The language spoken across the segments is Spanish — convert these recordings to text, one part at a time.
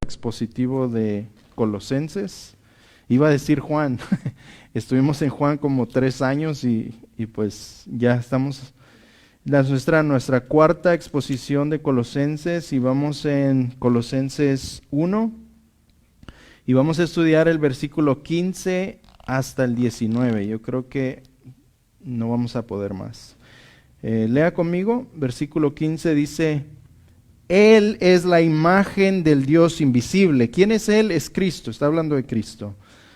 expositivo de Colosenses. Iba a decir Juan, estuvimos en Juan como 3 años y pues ya estamos, nuestra cuarta exposición de Colosenses y vamos en Colosenses 1 y vamos a estudiar el versículo 15 hasta el 19. Yo creo que no vamos a poder más. Lea conmigo, versículo 15 dice: Él es la imagen del Dios invisible. ¿Quién es Él? Es Cristo, está hablando de Cristo.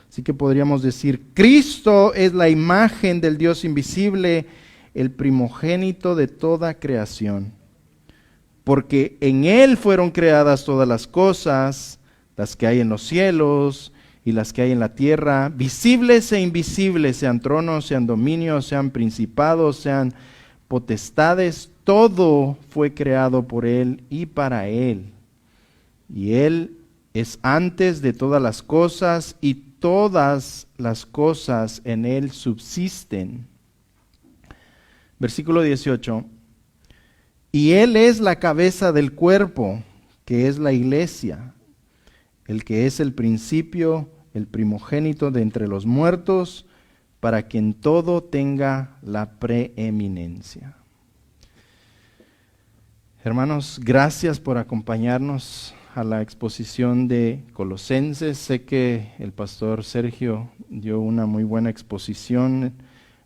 Así que podríamos decir, Cristo es la imagen del Dios invisible, el primogénito de toda creación. Porque en Él fueron creadas todas las cosas, las que hay en los cielos y las que hay en la tierra, visibles e invisibles, sean tronos, sean dominios, sean principados, sean potestades, todo fue creado por Él y para Él. Y Él es antes de todas las cosas y todas las cosas en Él subsisten. Versículo 18. Y Él es la cabeza del cuerpo, que es la iglesia, el que es el principio, el primogénito de entre los muertos, para que en todo tenga la preeminencia. Hermanos, gracias por acompañarnos a la exposición de Colosenses. Sé que el pastor Sergio dio una muy buena exposición,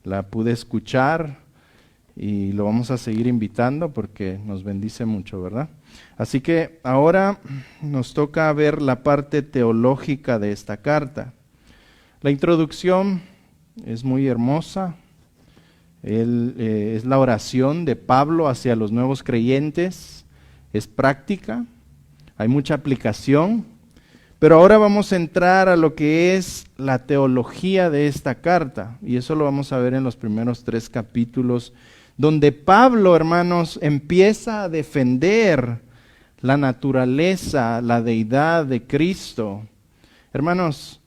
la pude escuchar y lo vamos a seguir invitando porque nos bendice mucho, ¿verdad? Así que ahora nos toca ver la parte teológica de esta carta. La introducción es muy hermosa. Es la oración de Pablo hacia los nuevos creyentes. Es práctica, hay mucha aplicación. Pero ahora vamos a entrar a lo que es la teología de esta carta. Y eso lo vamos a ver en los primeros 3 capítulos, donde Pablo, hermanos, empieza a defender la naturaleza, la deidad de Cristo. Hermanos,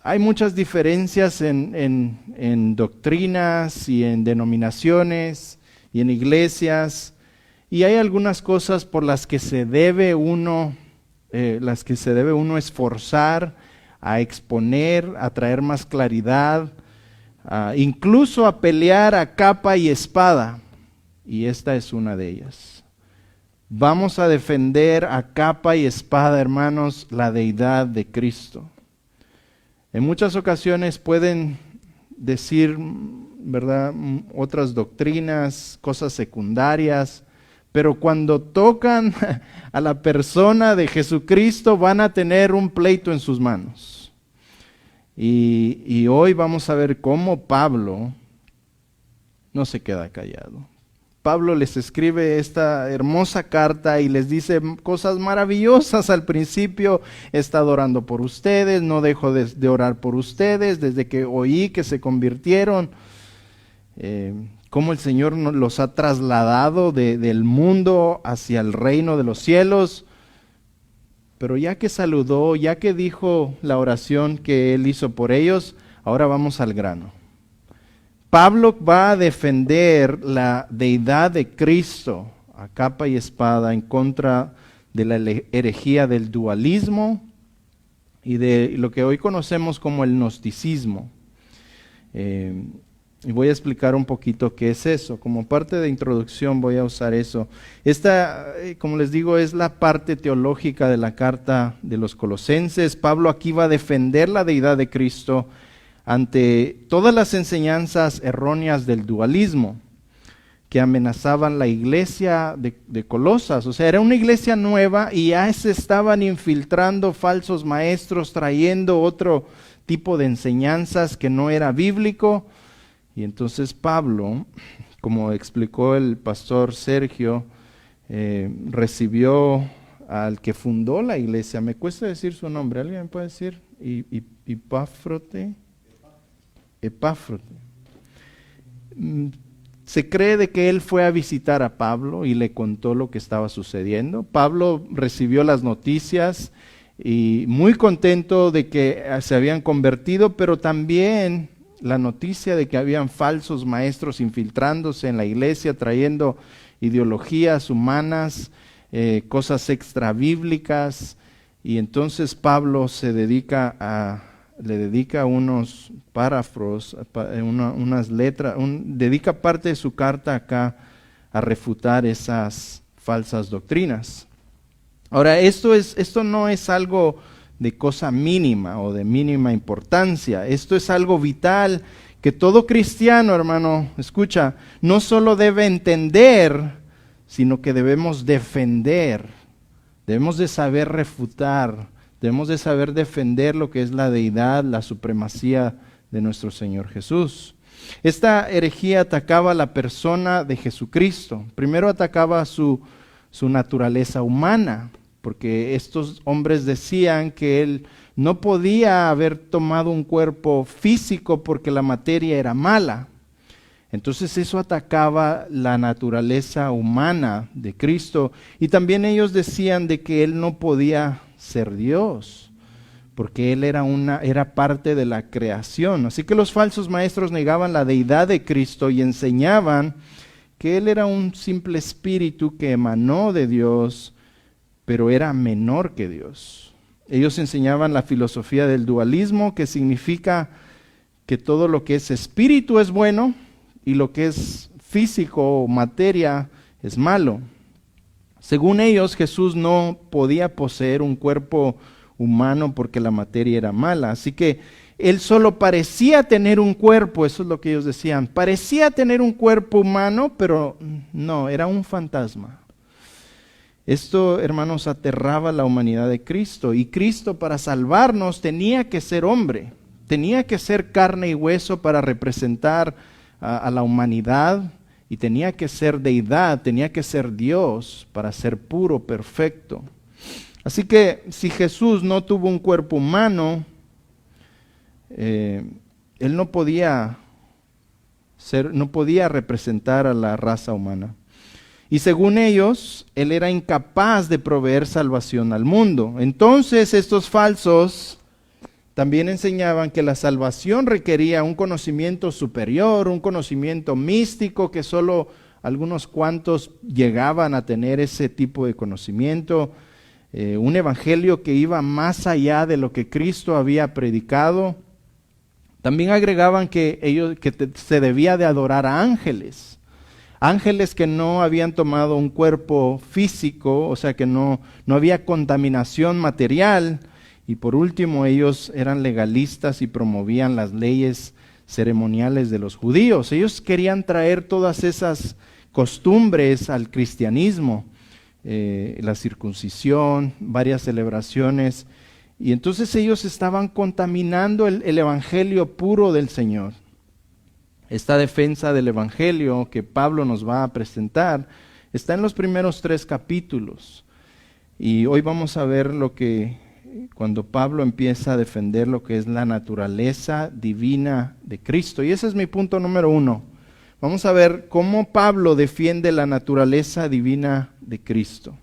hay muchas diferencias en doctrinas y en denominaciones y en iglesias, y hay algunas cosas por las que se debe uno esforzar a exponer, a traer más claridad, incluso a pelear a capa y espada, y esta es una de ellas. Vamos a defender a capa y espada, hermanos, la deidad de Cristo. En muchas ocasiones pueden decir, ¿verdad?, otras doctrinas, cosas secundarias, pero cuando tocan a la persona de Jesucristo van a tener un pleito en sus manos. Y hoy vamos a ver cómo Pablo no se queda callado. Pablo les escribe esta hermosa carta y les dice cosas maravillosas al principio. He estado orando por ustedes, no dejo de orar por ustedes desde que oí que se convirtieron. Cómo el Señor los ha trasladado del mundo hacia el reino de los cielos. Pero ya que saludó, ya que dijo la oración que Él hizo por ellos, ahora vamos al grano. Pablo va a defender la deidad de Cristo a capa y espada en contra de la herejía del dualismo y de lo que hoy conocemos como el gnosticismo. Y voy a explicar un poquito qué es eso. Como parte de introducción voy a usar eso. Esta, como les digo, es la parte teológica de la carta de los Colosenses. Pablo aquí va a defender la deidad de Cristo ante todas las enseñanzas erróneas del dualismo que amenazaban la iglesia de Colosas. O sea, era una iglesia nueva y ya se estaban infiltrando falsos maestros, trayendo otro tipo de enseñanzas que no era bíblico. Y entonces Pablo, como explicó el pastor Sergio, recibió al que fundó la iglesia. Me cuesta decir su nombre, ¿alguien me puede decir? Epáfrote. Se cree de que él fue a visitar a Pablo y le contó lo que estaba sucediendo. Pablo recibió las noticias y muy contento de que se habían convertido, pero también la noticia de que habían falsos maestros infiltrándose en la iglesia, trayendo ideologías humanas, cosas extrabíblicas, Y entonces Pablo le dedica unos párrafos, unas letras, dedica parte de su carta acá a refutar esas falsas doctrinas. Ahora, esto no es algo de cosa mínima o de mínima importancia. Esto es algo vital que todo cristiano, hermano, escucha, no solo debe entender, sino que debemos defender. Debemos de saber refutar, debemos de saber defender lo que es la deidad, la supremacía de nuestro Señor Jesús. Esta herejía atacaba a la persona de Jesucristo. Primero atacaba su naturaleza humana, porque estos hombres decían que Él no podía haber tomado un cuerpo físico porque la materia era mala. Entonces eso atacaba la naturaleza humana de Cristo. Y también ellos decían de que Él no podía ser Dios, porque Él era parte de la creación. Así que los falsos maestros negaban la deidad de Cristo y enseñaban que Él era un simple espíritu que emanó de Dios, pero era menor que Dios. Ellos enseñaban la filosofía del dualismo, que significa que todo lo que es espíritu es bueno y lo que es físico o materia es malo. Según ellos, Jesús no podía poseer un cuerpo humano porque la materia era mala. Así que Él solo parecía tener un cuerpo, eso es lo que ellos decían. Parecía tener un cuerpo humano, pero no, era un fantasma. Esto, hermanos, aterraba a la humanidad de Cristo. Y Cristo, para salvarnos, tenía que ser hombre. Tenía que ser carne y hueso para representar a la humanidad. Y tenía que ser deidad, tenía que ser Dios para ser puro, perfecto. Así que si Jesús no tuvo un cuerpo humano, Él no podía representar a la raza humana. Y según ellos, Él era incapaz de proveer salvación al mundo. Entonces estos falsos también enseñaban que la salvación requería un conocimiento superior, un conocimiento místico, que solo algunos cuantos llegaban a tener ese tipo de conocimiento, un evangelio que iba más allá de lo que Cristo había predicado. También agregaban que se debía de adorar a ángeles. Ángeles que no habían tomado un cuerpo físico, o sea que no había contaminación material. Y por último, ellos eran legalistas y promovían las leyes ceremoniales de los judíos. Ellos querían traer todas esas costumbres al cristianismo, la circuncisión, varias celebraciones. Y entonces ellos estaban contaminando el evangelio puro del Señor. Esta defensa del evangelio que Pablo nos va a presentar está en los primeros 3 capítulos. Y hoy vamos a ver cuando Pablo empieza a defender lo que es la naturaleza divina de Cristo. Y ese es mi punto número 1. Vamos a ver cómo Pablo defiende la naturaleza divina de Cristo.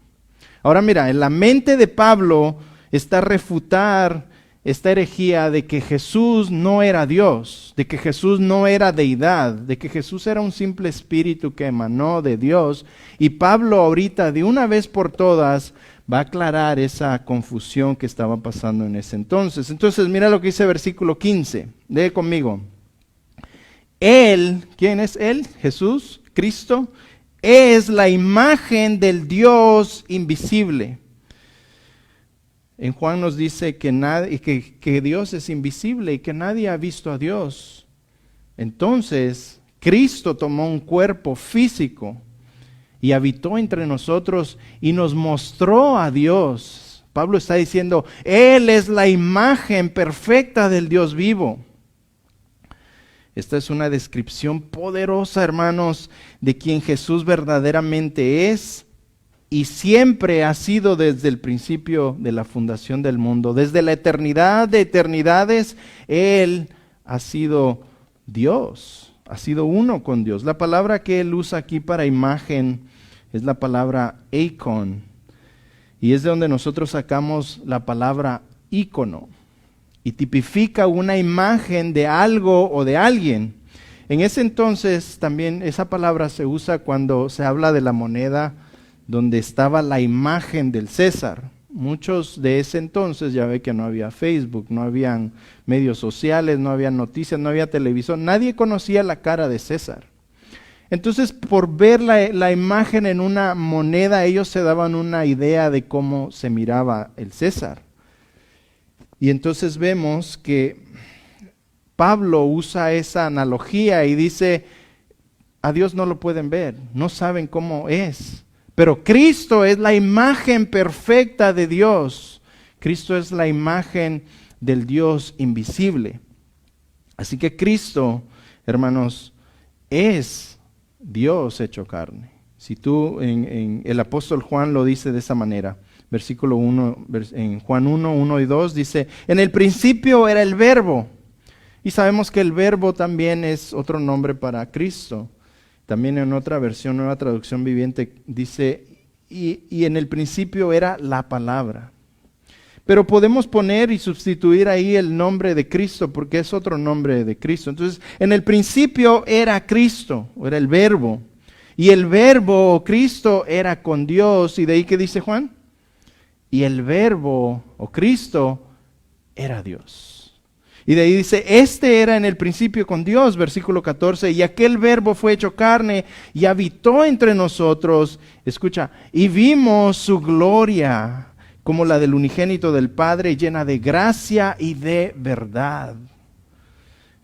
Ahora mira, en la mente de Pablo está refutar esta herejía de que Jesús no era Dios, de que Jesús no era deidad, de que Jesús era un simple espíritu que emanó de Dios. Y Pablo ahorita, de una vez por todas, va a aclarar esa confusión que estaba pasando en ese entonces. Entonces, mira lo que dice versículo 15. Lee conmigo. Él, ¿quién es Él? Jesús, Cristo, es la imagen del Dios invisible. En Juan nos dice que Dios es invisible y que nadie ha visto a Dios. Entonces, Cristo tomó un cuerpo físico y habitó entre nosotros y nos mostró a Dios. Pablo está diciendo, Él es la imagen perfecta del Dios vivo. Esta es una descripción poderosa, hermanos, de quien Jesús verdaderamente es y siempre ha sido desde el principio de la fundación del mundo. Desde la eternidad de eternidades, Él ha sido Dios, ha sido uno con Dios. La palabra que Él usa aquí para imagen es la palabra eikon, y es de donde nosotros sacamos la palabra ícono, y tipifica una imagen de algo o de alguien. En ese entonces también esa palabra se usa cuando se habla de la moneda donde estaba la imagen del César. Muchos de ese entonces, ya ve que no había Facebook, no habían medios sociales, no había noticias, no había televisión, nadie conocía la cara de César. Entonces, por ver la imagen en una moneda, ellos se daban una idea de cómo se miraba el César. Y entonces vemos que Pablo usa esa analogía y dice, a Dios no lo pueden ver, no saben cómo es. Pero Cristo es la imagen perfecta de Dios. Cristo es la imagen del Dios invisible. Así que Cristo, hermanos, es Dios hecho carne. Si tú, en el apóstol Juan lo dice de esa manera, versículo 1, en Juan 1, 1 y 2, dice, en el principio era el Verbo. Y sabemos que el Verbo también es otro nombre para Cristo. También en otra versión, Nueva Traducción Viviente, dice, y en el principio era la palabra. Pero podemos poner y sustituir ahí el nombre de Cristo, porque es otro nombre de Cristo. Entonces, en el principio era Cristo, o era el Verbo. Y el Verbo, o Cristo, era con Dios. ¿Y de ahí qué dice Juan? Y el Verbo, o Cristo, era Dios. Y de ahí dice, este era en el principio con Dios, versículo 14, y aquel Verbo fue hecho carne y habitó entre nosotros, escucha, y vimos su gloria como la del unigénito del Padre, llena de gracia y de verdad.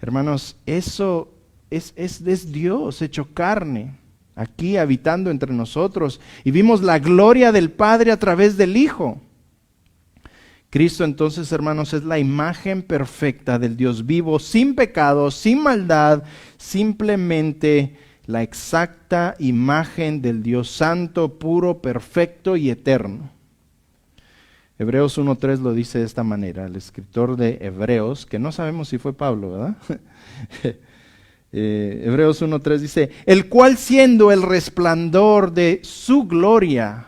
Hermanos, eso es Dios hecho carne, aquí habitando entre nosotros, y vimos la gloria del Padre a través del Hijo. Cristo entonces, hermanos, es la imagen perfecta del Dios vivo, sin pecado, sin maldad, simplemente la exacta imagen del Dios santo, puro, perfecto y eterno. Hebreos 1.3 lo dice de esta manera, el escritor de Hebreos, que no sabemos si fue Pablo, ¿verdad? Hebreos 1.3 dice, el cual siendo el resplandor de su gloria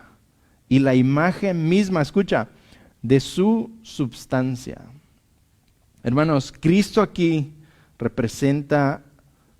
y la imagen misma, escucha, de su substancia. Hermanos, Cristo aquí representa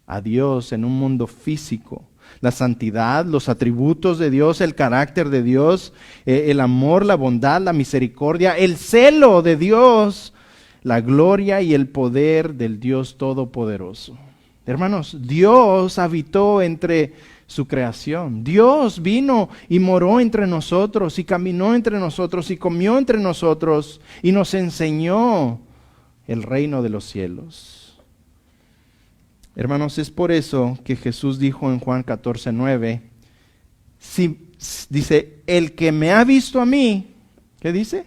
a Dios en un mundo físico. La santidad, los atributos de Dios, el carácter de Dios, el amor, la bondad, la misericordia, el celo de Dios, la gloria y el poder del Dios Todopoderoso. Hermanos, Dios habitó entre su creación. Dios vino y moró entre nosotros y caminó entre nosotros y comió entre nosotros y nos enseñó el reino de los cielos. Hermanos, es por eso que Jesús dijo en Juan 14:9, dice, el que me ha visto a mí, ¿qué dice?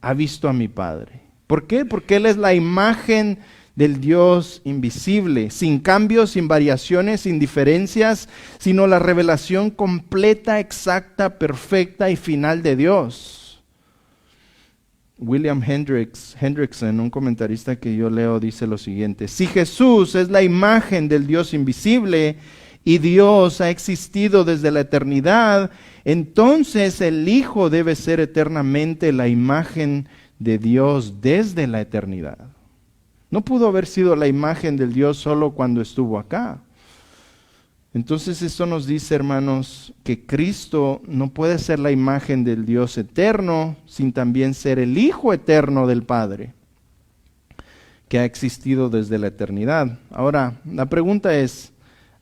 Ha visto a mi Padre. ¿Por qué? Porque Él es la imagen del Dios invisible, sin cambios, sin variaciones, sin diferencias, sino la revelación completa, exacta, perfecta y final de Dios. William Hendrickson, un comentarista que yo leo, dice lo siguiente: si Jesús es la imagen del Dios invisible y Dios ha existido desde la eternidad, entonces el Hijo debe ser eternamente la imagen de Dios desde la eternidad. No pudo haber sido la imagen del Dios solo cuando estuvo acá. Entonces esto nos dice, hermanos, que Cristo no puede ser la imagen del Dios eterno sin también ser el Hijo eterno del Padre, que ha existido desde la eternidad. Ahora, la pregunta es,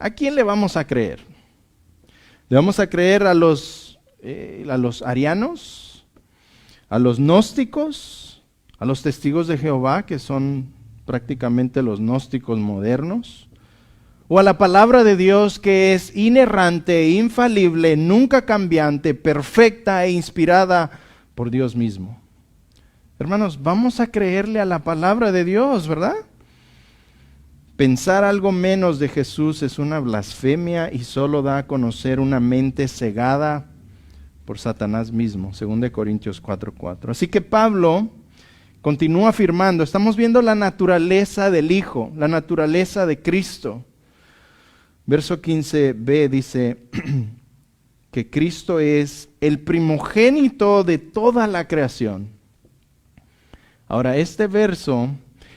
¿a quién le vamos a creer? ¿Le vamos a creer a los arianos, a los gnósticos, a los testigos de Jehová, que son prácticamente los gnósticos modernos, o a la palabra de Dios que es inerrante, infalible, nunca cambiante, perfecta e inspirada por Dios mismo? Hermanos, vamos a creerle a la palabra de Dios, ¿verdad? Pensar algo menos de Jesús es una blasfemia y solo da a conocer una mente cegada por Satanás mismo, 2 Corintios 4:4. Así que Pablo continúa afirmando, estamos viendo la naturaleza del Hijo, la naturaleza de Cristo. Verso 15b dice que Cristo es el primogénito de toda la creación. Ahora, este verso,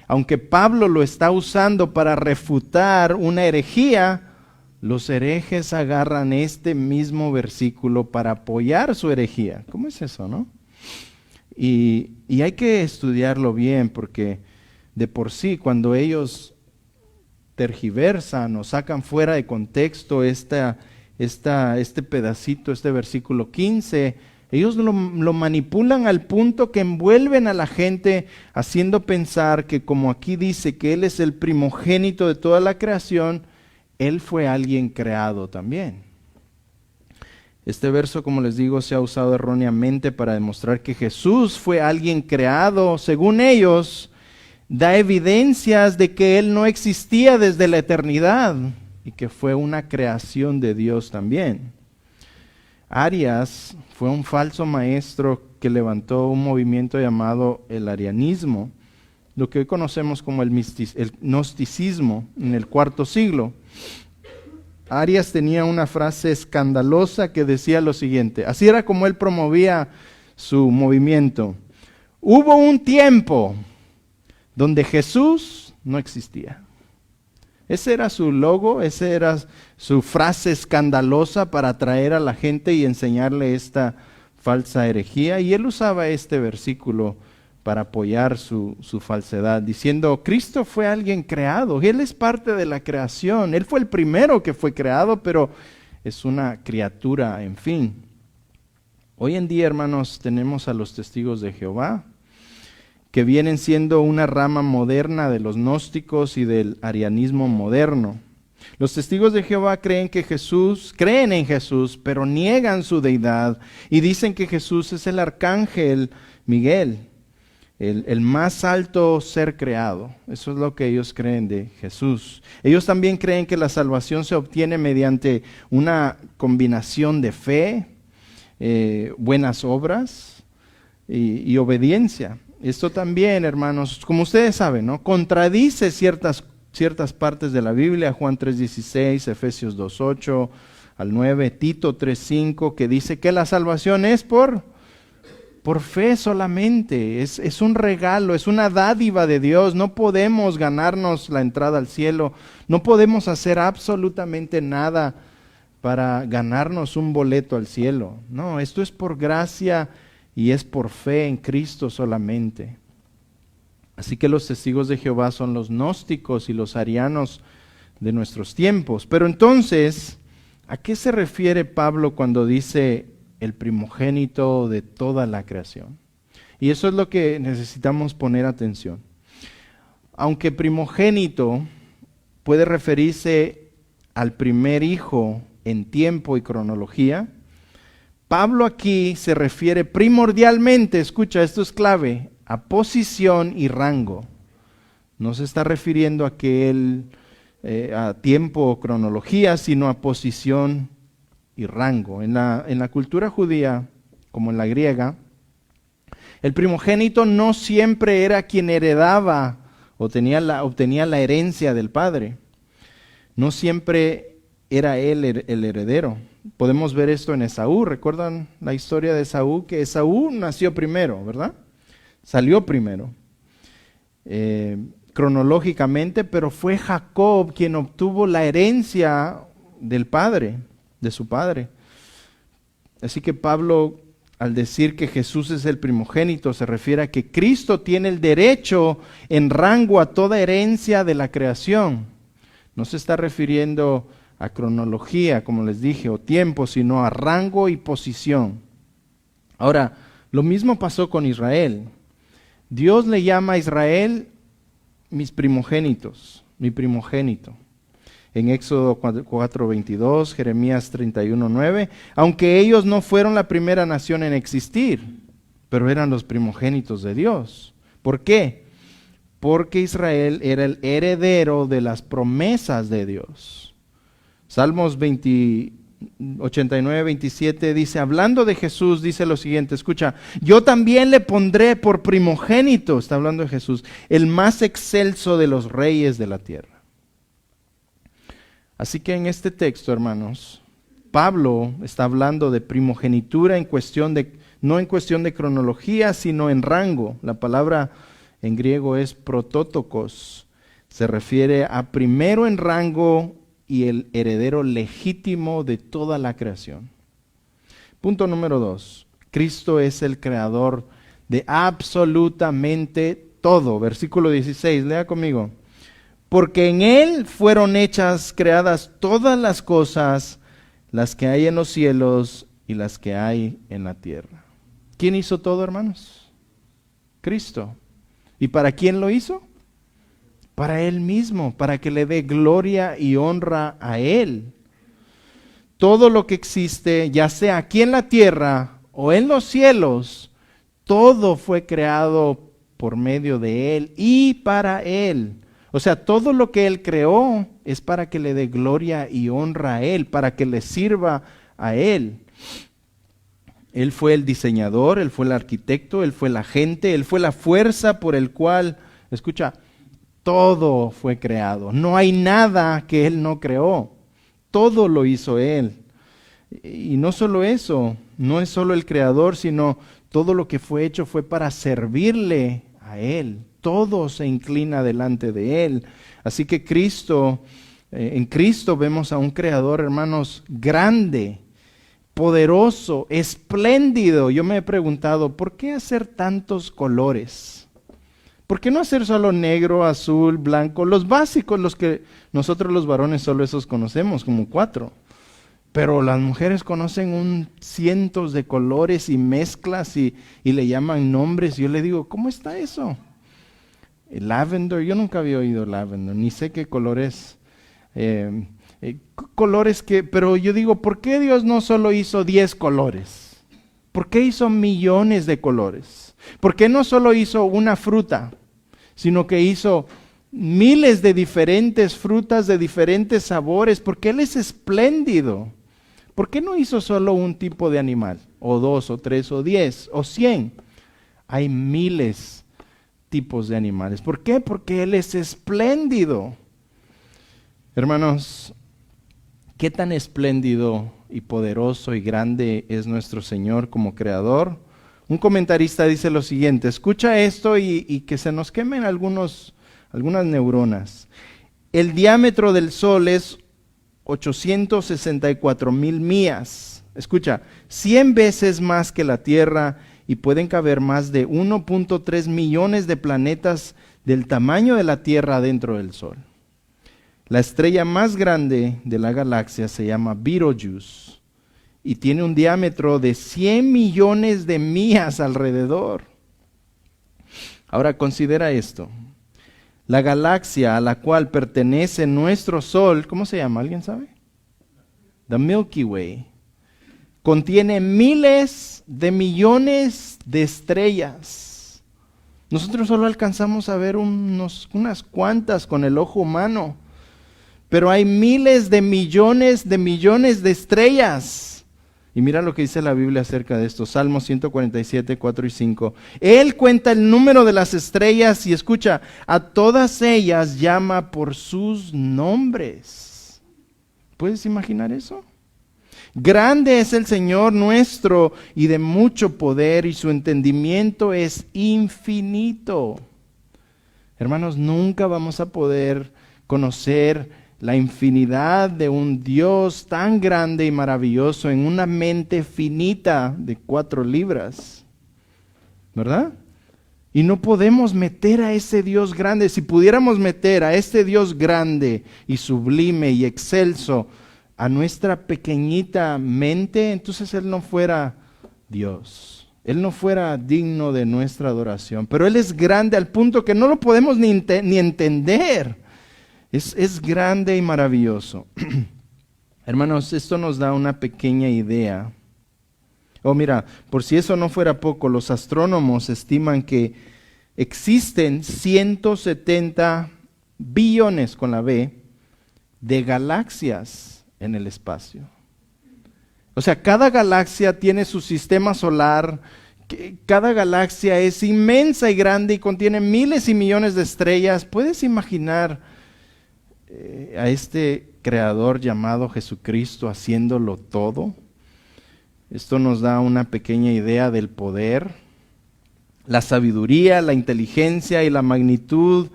aunque Pablo lo está usando para refutar una herejía, los herejes agarran este mismo versículo para apoyar su herejía. ¿Cómo es eso, no? Y hay que estudiarlo bien, porque de por sí, cuando ellos tergiversan o sacan fuera de contexto este pedacito, este versículo 15, ellos lo manipulan al punto que envuelven a la gente haciendo pensar que, como aquí dice que Él es el primogénito de toda la creación, Él fue alguien creado también. Este verso, como les digo, se ha usado erróneamente para demostrar que Jesús fue alguien creado. Según ellos, da evidencias de que Él no existía desde la eternidad y que fue una creación de Dios también. Arias fue un falso maestro que levantó un movimiento llamado el arianismo, lo que hoy conocemos como el gnosticismo en el IV siglo. Arias tenía una frase escandalosa que decía lo siguiente, así era como él promovía su movimiento: hubo un tiempo donde Jesús no existía. Ese era su logo, esa era su frase escandalosa para atraer a la gente y enseñarle esta falsa herejía. Y él usaba este versículo para apoyar su falsedad, diciendo: Cristo fue alguien creado, Él es parte de la creación, Él fue el primero que fue creado, pero es una criatura, en fin. Hoy en día, hermanos, tenemos a los testigos de Jehová, que vienen siendo una rama moderna de los gnósticos y del arianismo moderno. Los testigos de Jehová creen en Jesús, pero niegan su deidad y dicen que Jesús es el arcángel Miguel, el más alto ser creado. Eso es lo que ellos creen de Jesús. Ellos también creen que la salvación se obtiene mediante una combinación de fe, buenas obras y obediencia. Esto también, hermanos, como ustedes saben, ¿no?, contradice ciertas partes de la Biblia, Juan 3:16, Efesios 2:8 al 9, Tito 3:5, que dice que la salvación es por fe solamente, es un regalo, es una dádiva de Dios. No podemos ganarnos la entrada al cielo, no podemos hacer absolutamente nada para ganarnos un boleto al cielo. No, esto es por gracia y es por fe en Cristo solamente. Así que los testigos de Jehová son los gnósticos y los arianos de nuestros tiempos. Pero entonces, ¿a qué se refiere Pablo cuando dice el primogénito de toda la creación? Y eso es lo que necesitamos poner atención. Aunque primogénito puede referirse al primer hijo en tiempo y cronología, Pablo aquí se refiere primordialmente, escucha, esto es clave, a posición y rango. No se está refiriendo a que él a tiempo o cronología, sino a posición y rango. En la cultura judía, como en la griega, el primogénito no siempre era quien heredaba o obtenía la herencia del padre. No siempre era él el heredero. Podemos ver esto en Esaú. ¿Recuerdan la historia de Esaú? Que Esaú nació primero, ¿verdad? Salió primero, cronológicamente, pero fue Jacob quien obtuvo la herencia del padre, de su padre. Así que Pablo, al decir que Jesús es el primogénito, se refiere a que Cristo tiene el derecho en rango a toda herencia de la creación. No se está refiriendo a cronología, como les dije, o tiempo, sino a rango y posición. Ahora, lo mismo pasó con Israel. Dios le llama a Israel mis primogénitos, mi primogénito. En Éxodo 4:22, Jeremías 31:9, aunque ellos no fueron la primera nación en existir, pero eran los primogénitos de Dios. ¿Por qué? Porque Israel era el heredero de las promesas de Dios. Salmos 89:27 dice, hablando de Jesús, dice lo siguiente, escucha, yo también le pondré por primogénito, está hablando de Jesús, el más excelso de los reyes de la tierra. Así que en este texto, hermanos, Pablo está hablando de primogenitura no en cuestión de cronología, sino en rango. La palabra en griego es protótokos, se refiere a primero en rango y el heredero legítimo de toda la creación. Punto número 2. Cristo es el creador de absolutamente todo. Versículo 16, lea conmigo. Porque en Él fueron creadas todas las cosas, las que hay en los cielos y las que hay en la tierra. ¿Quién hizo todo, hermanos? Cristo. ¿Y para quién lo hizo? Para Él mismo, para que le dé gloria y honra a Él. Todo lo que existe, ya sea aquí en la tierra o en los cielos, todo fue creado por medio de Él y para Él. O sea, todo lo que Él creó es para que le dé gloria y honra a Él, para que le sirva a Él. Él fue el diseñador, Él fue el arquitecto, Él fue el agente, Él fue la fuerza por el cual, escucha, todo fue creado. No hay nada que Él no creó. Todo lo hizo Él. Y no solo eso, no es solo el creador, sino todo lo que fue hecho fue para servirle a Él. Todo se inclina delante de Él. Así que en Cristo vemos a un creador, hermanos, grande, poderoso, espléndido. Yo me he preguntado, ¿por qué hacer tantos colores? ¿Por qué no hacer solo negro, azul, blanco? Los básicos, los que nosotros los varones solo esos conocemos, como 4. Pero las mujeres conocen cientos de colores y mezclas y le llaman nombres. Yo le digo, ¿cómo está eso? El lavender, yo nunca había oído lavender, ni sé qué color es. Pero yo digo, ¿por qué Dios no solo hizo 10 colores? ¿Por qué hizo millones de colores? ¿Por qué no solo hizo una fruta, sino que hizo miles de diferentes frutas de diferentes sabores? Porque Él es espléndido. ¿Por qué no hizo solo un tipo de animal? O 2, o 3, o 10, o 100. Hay miles tipos de animales. ¿Por qué? Porque Él es espléndido. Hermanos, ¿qué tan espléndido y poderoso y grande es nuestro Señor como Creador? Un comentarista dice lo siguiente, escucha esto y que se nos quemen algunas neuronas. El diámetro del Sol es 864,000 millas. Escucha, 100 veces más que la Tierra y pueden caber más de 1.3 millones de planetas del tamaño de la Tierra dentro del Sol. La estrella más grande de la galaxia se llama Betelgeuse y tiene un diámetro de 100 millones de millas alrededor. Ahora considera esto. La galaxia a la cual pertenece nuestro Sol, ¿cómo se llama? ¿Alguien sabe? The Milky Way. Contiene miles de millones de estrellas. Nosotros solo alcanzamos a ver unas cuantas con el ojo humano. Pero hay miles de millones de estrellas. Y mira lo que dice la Biblia acerca de esto. Salmo 147, 4 y 5. Él cuenta el número de las estrellas y escucha, a todas ellas llama por sus nombres. ¿Puedes imaginar eso? Grande es el Señor nuestro y de mucho poder y su entendimiento es infinito. Hermanos, nunca vamos a poder conocer la infinidad de un Dios tan grande y maravilloso en una mente finita de 4 libras, ¿verdad? Y no podemos meter a ese Dios grande. Si pudiéramos meter a este Dios grande y sublime y excelso a nuestra pequeñita mente, entonces Él no fuera Dios. Él no fuera digno de nuestra adoración. Pero Él es grande al punto que no lo podemos ni entender. Es grande y maravilloso. Hermanos, esto nos da una pequeña idea. Mira, por si eso no fuera poco, los astrónomos estiman que existen 170 billones, con la B, de galaxias en el espacio. O sea, cada galaxia tiene su sistema solar. Cada galaxia es inmensa y grande y contiene miles y millones de estrellas. ¿Puedes imaginar a este creador llamado Jesucristo haciéndolo todo? Esto nos da una pequeña idea del poder, la sabiduría, la inteligencia y la magnitud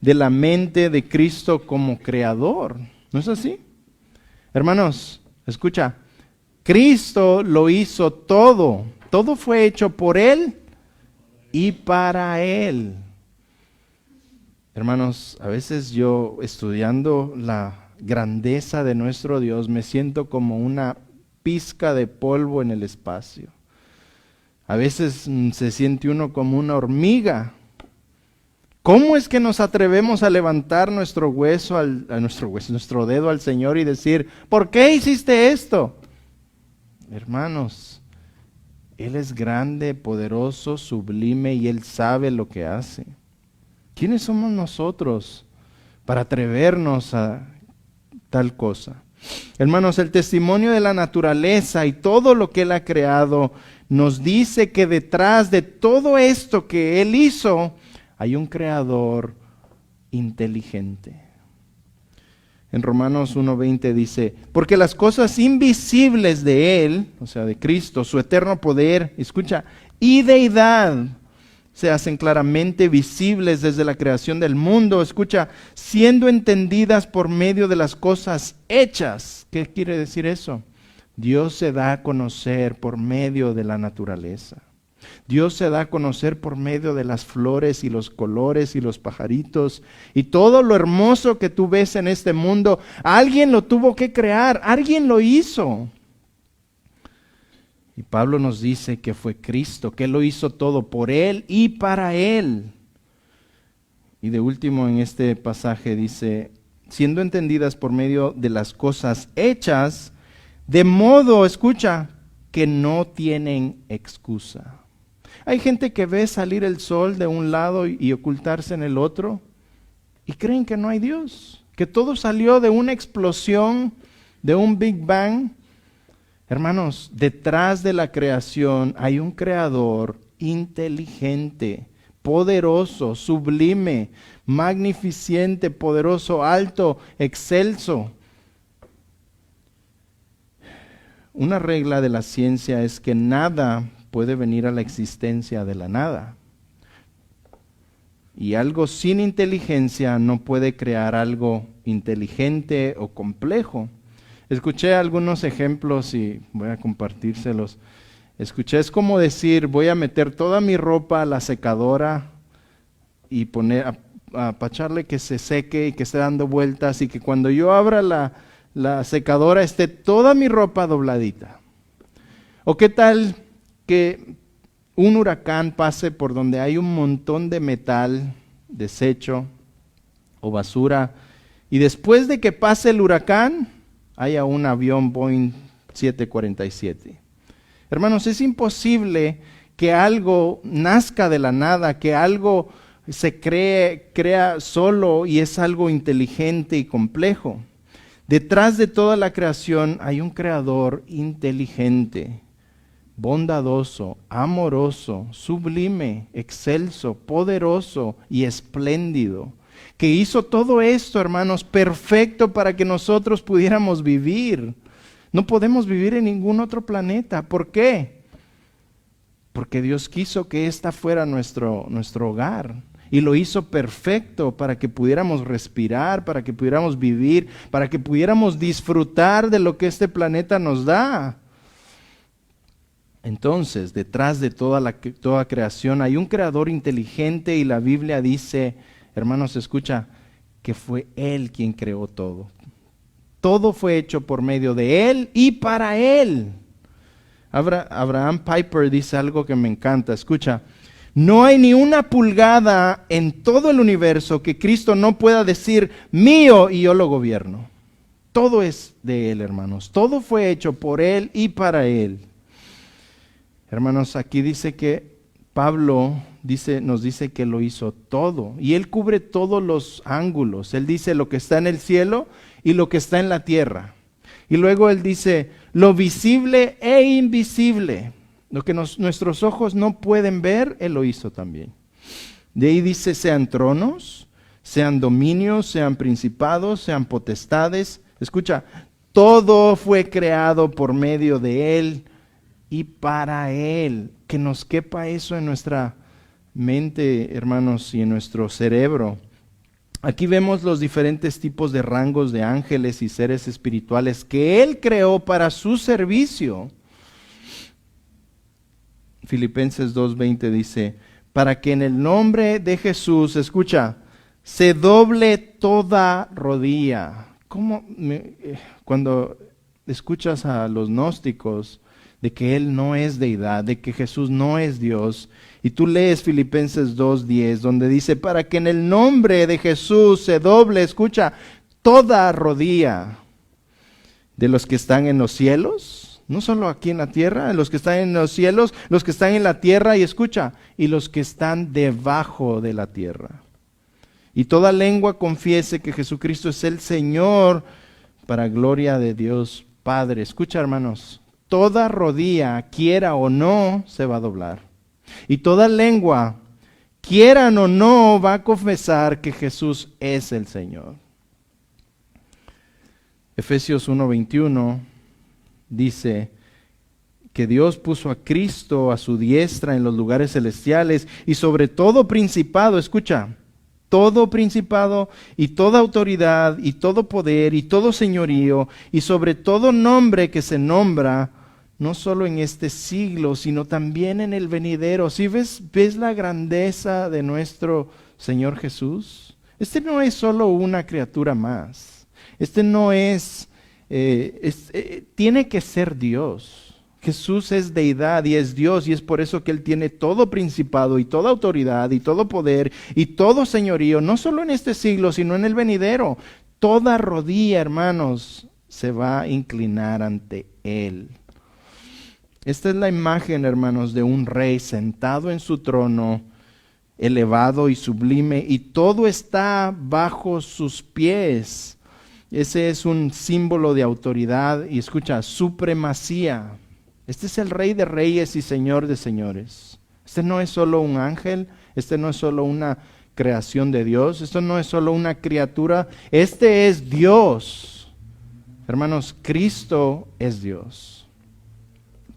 de la mente de Cristo como creador. ¿No es así? Hermanos, escucha, Cristo lo hizo todo. Todo fue hecho por Él y para Él. Hermanos, a veces yo estudiando la grandeza de nuestro Dios me siento como una pizca de polvo en el espacio. A veces se siente uno como una hormiga. ¿Cómo es que nos atrevemos a levantar nuestro dedo al Señor y decir, ¿por qué hiciste esto? Hermanos, Él es grande, poderoso, sublime y Él sabe lo que hace. ¿Quiénes somos nosotros para atrevernos a tal cosa? Hermanos, el testimonio de la naturaleza y todo lo que Él ha creado nos dice que detrás de todo esto que Él hizo, hay un creador inteligente. En Romanos 1:20 dice, porque las cosas invisibles de Él, o sea, de Cristo, su eterno poder, escucha, y deidad, se hacen claramente visibles desde la creación del mundo, escucha, siendo entendidas por medio de las cosas hechas. ¿Qué quiere decir eso? Dios se da a conocer por medio de la naturaleza. Dios se da a conocer por medio de las flores y los colores y los pajaritos y todo lo hermoso que tú ves en este mundo. Alguien lo tuvo que crear, alguien lo hizo. Y Pablo nos dice que fue Cristo, que Él lo hizo todo por Él y para Él. Y de último en este pasaje dice, siendo entendidas por medio de las cosas hechas, de modo, escucha, que no tienen excusa. Hay gente que ve salir el sol de un lado y ocultarse en el otro y creen que no hay Dios, que todo salió de una explosión, de un Big Bang. Hermanos, detrás de la creación hay un creador inteligente, poderoso, sublime, magnificente, poderoso, alto, excelso. Una regla de la ciencia es que nada puede venir a la existencia de la nada. Y algo sin inteligencia no puede crear algo inteligente o complejo. Escuché algunos ejemplos y voy a compartírselos. Escuché, es como decir, voy a meter toda mi ropa a la secadora y poner, a echarle que se seque y que esté dando vueltas y que cuando yo abra la secadora esté toda mi ropa dobladita. ¿O qué tal que un huracán pase por donde hay un montón de metal, desecho o basura y después de que pase el huracán haya un avión Boeing 747? Hermanos, es imposible que algo nazca de la nada, que algo se crea solo y es algo inteligente y complejo. Detrás de toda la creación hay un creador inteligente, bondadoso, amoroso, sublime, excelso, poderoso y espléndido, que hizo todo esto, hermanos, perfecto para que nosotros pudiéramos vivir. No podemos vivir en ningún otro planeta. ¿Por qué? Porque Dios quiso que esta fuera nuestro hogar. Y lo hizo perfecto para que pudiéramos respirar, para que pudiéramos vivir, para que pudiéramos disfrutar de lo que este planeta nos da. Entonces, detrás de toda creación hay un creador inteligente y la Biblia dice, hermanos, escucha, que fue Él quien creó todo. Todo fue hecho por medio de Él y para Él. Abraham Piper dice algo que me encanta, escucha. No hay ni una pulgada en todo el universo que Cristo no pueda decir mío y yo lo gobierno. Todo es de Él, hermanos. Todo fue hecho por Él y para Él. Hermanos, aquí dice que Pablo nos dice que lo hizo todo. Y Él cubre todos los ángulos. Él dice lo que está en el cielo y lo que está en la tierra. Y luego Él dice lo visible e invisible. Lo que nuestros ojos no pueden ver, Él lo hizo también. De ahí dice, sean tronos, sean dominios, sean principados, sean potestades. Escucha, todo fue creado por medio de Él y para Él. Que nos quepa eso en nuestra mente, hermanos, y en nuestro cerebro. Aquí vemos los diferentes tipos de rangos de ángeles y seres espirituales que Él creó para su servicio. Filipenses 2:20 dice, para que en el nombre de Jesús, escucha, se doble toda rodilla. Cuando escuchas a los gnósticos de que Él no es deidad, de que Jesús no es Dios, y tú lees Filipenses 2:10, donde dice, para que en el nombre de Jesús se doble, escucha, toda rodilla de los que están en los cielos, no solo aquí en la tierra, los que están en los cielos, los que están en la tierra, y escucha, y los que están debajo de la tierra. Y toda lengua confiese que Jesucristo es el Señor, para gloria de Dios Padre. Escucha, hermanos, toda rodilla, quiera o no, se va a doblar. Y toda lengua, quieran o no, va a confesar que Jesús es el Señor. Efesios 1:21 dice que Dios puso a Cristo a su diestra en los lugares celestiales y sobre todo principado, escucha, todo principado y toda autoridad y todo poder y todo señorío y sobre todo nombre que se nombra, no solo en este siglo, sino también en el venidero. ¿Sí ves la grandeza de nuestro Señor Jesús? Este no es solo una criatura más. Este no es, tiene que ser Dios. Jesús es deidad y es Dios, y es por eso que Él tiene todo principado y toda autoridad y todo poder y todo señorío, no solo en este siglo, sino en el venidero. Toda rodilla, hermanos, se va a inclinar ante Él. Esta es la imagen, hermanos, de un rey sentado en su trono, elevado y sublime, y todo está bajo sus pies. Ese es un símbolo de autoridad y, escucha, supremacía. Este es el Rey de Reyes y Señor de Señores. Este no es solo un ángel, este no es solo una creación de Dios, esto no es solo una criatura, este es Dios. Hermanos, Cristo es Dios.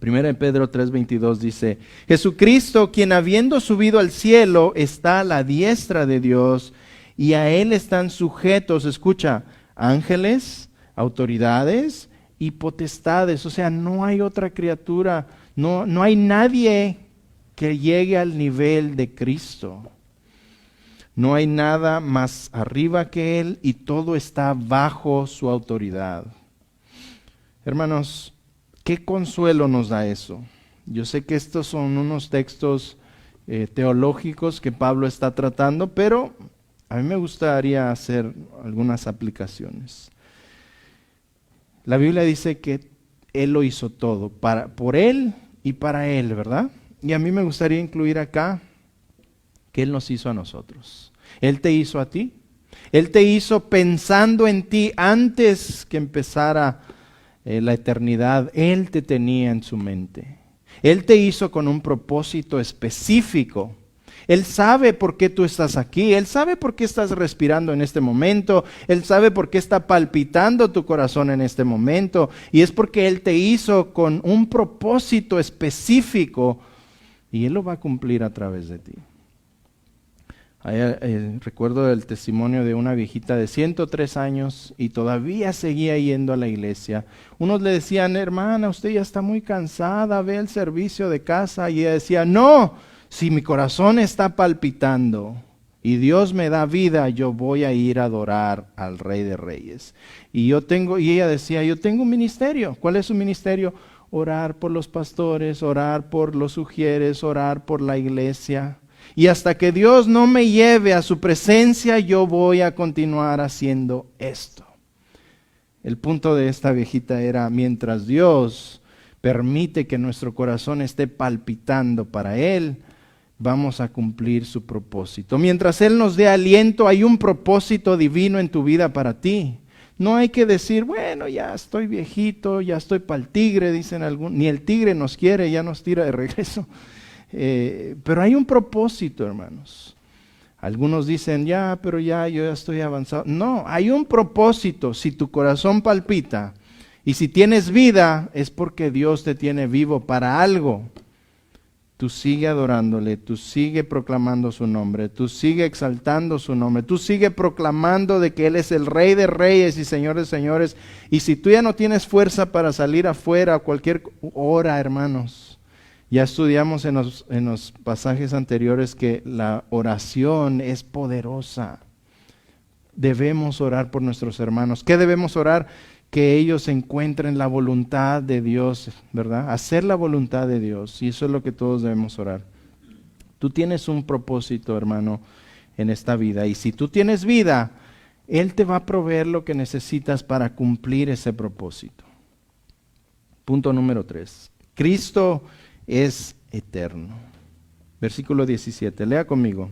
1 Pedro 3:22 dice, Jesucristo, quien habiendo subido al cielo, está a la diestra de Dios, y a Él están sujetos, escucha, ángeles, autoridades y potestades. O sea, no hay otra criatura, no hay nadie que llegue al nivel de Cristo. No hay nada más arriba que Él y todo está bajo su autoridad. Hermanos, ¿qué consuelo nos da eso? Yo sé que estos son unos textos teológicos que Pablo está tratando, pero a mí me gustaría hacer algunas aplicaciones. La Biblia dice que Él lo hizo todo, por Él y para Él, ¿verdad? Y a mí me gustaría incluir acá que Él nos hizo a nosotros. Él te hizo a ti. Él te hizo pensando en ti antes que empezara la eternidad. Él te tenía en su mente. Él te hizo con un propósito específico. Él sabe por qué tú estás aquí. Él sabe por qué estás respirando en este momento. Él sabe por qué está palpitando tu corazón en este momento. Y es porque Él te hizo con un propósito específico. Y Él lo va a cumplir a través de ti. Recuerdo el testimonio de una viejita de 103 años y todavía seguía yendo a la iglesia. Unos le decían, hermana, usted ya está muy cansada, ve el servicio de casa. Y ella decía, no, si mi corazón está palpitando y Dios me da vida, yo voy a ir a adorar al Rey de Reyes. Y ella decía, yo tengo un ministerio. ¿Cuál es su ministerio? Orar por los pastores, orar por los sugieres, orar por la iglesia. Y hasta que Dios no me lleve a su presencia, yo voy a continuar haciendo esto. El punto de esta viejita era, mientras Dios permite que nuestro corazón esté palpitando para Él, vamos a cumplir su propósito. Mientras Él nos dé aliento, hay un propósito divino en tu vida para ti. No hay que decir, bueno, ya estoy viejito, ya estoy para el tigre, dicen algunos. Ni el tigre nos quiere, ya nos tira de regreso. Pero hay un propósito, hermanos. Algunos dicen, pero yo ya estoy avanzado. No, hay un propósito. Si tu corazón palpita y si tienes vida, es porque Dios te tiene vivo para algo. Tú sigue adorándole, tú sigue proclamando su nombre, tú sigue exaltando su nombre, tú sigue proclamando de que Él es el Rey de Reyes y Señor de Señores. Y si tú ya no tienes fuerza para salir afuera a cualquier hora, hermanos, Ya estudiamos en los pasajes anteriores que la oración es poderosa. Debemos orar por nuestros hermanos. ¿Qué debemos orar? Que ellos encuentren la voluntad de Dios, ¿verdad? Hacer la voluntad de Dios. Y eso es lo que todos debemos orar. Tú tienes un propósito, hermano, en esta vida. Y si tú tienes vida, Él te va a proveer lo que necesitas para cumplir ese propósito. Punto número 3. Cristo es eterno. Versículo 17. Lea conmigo.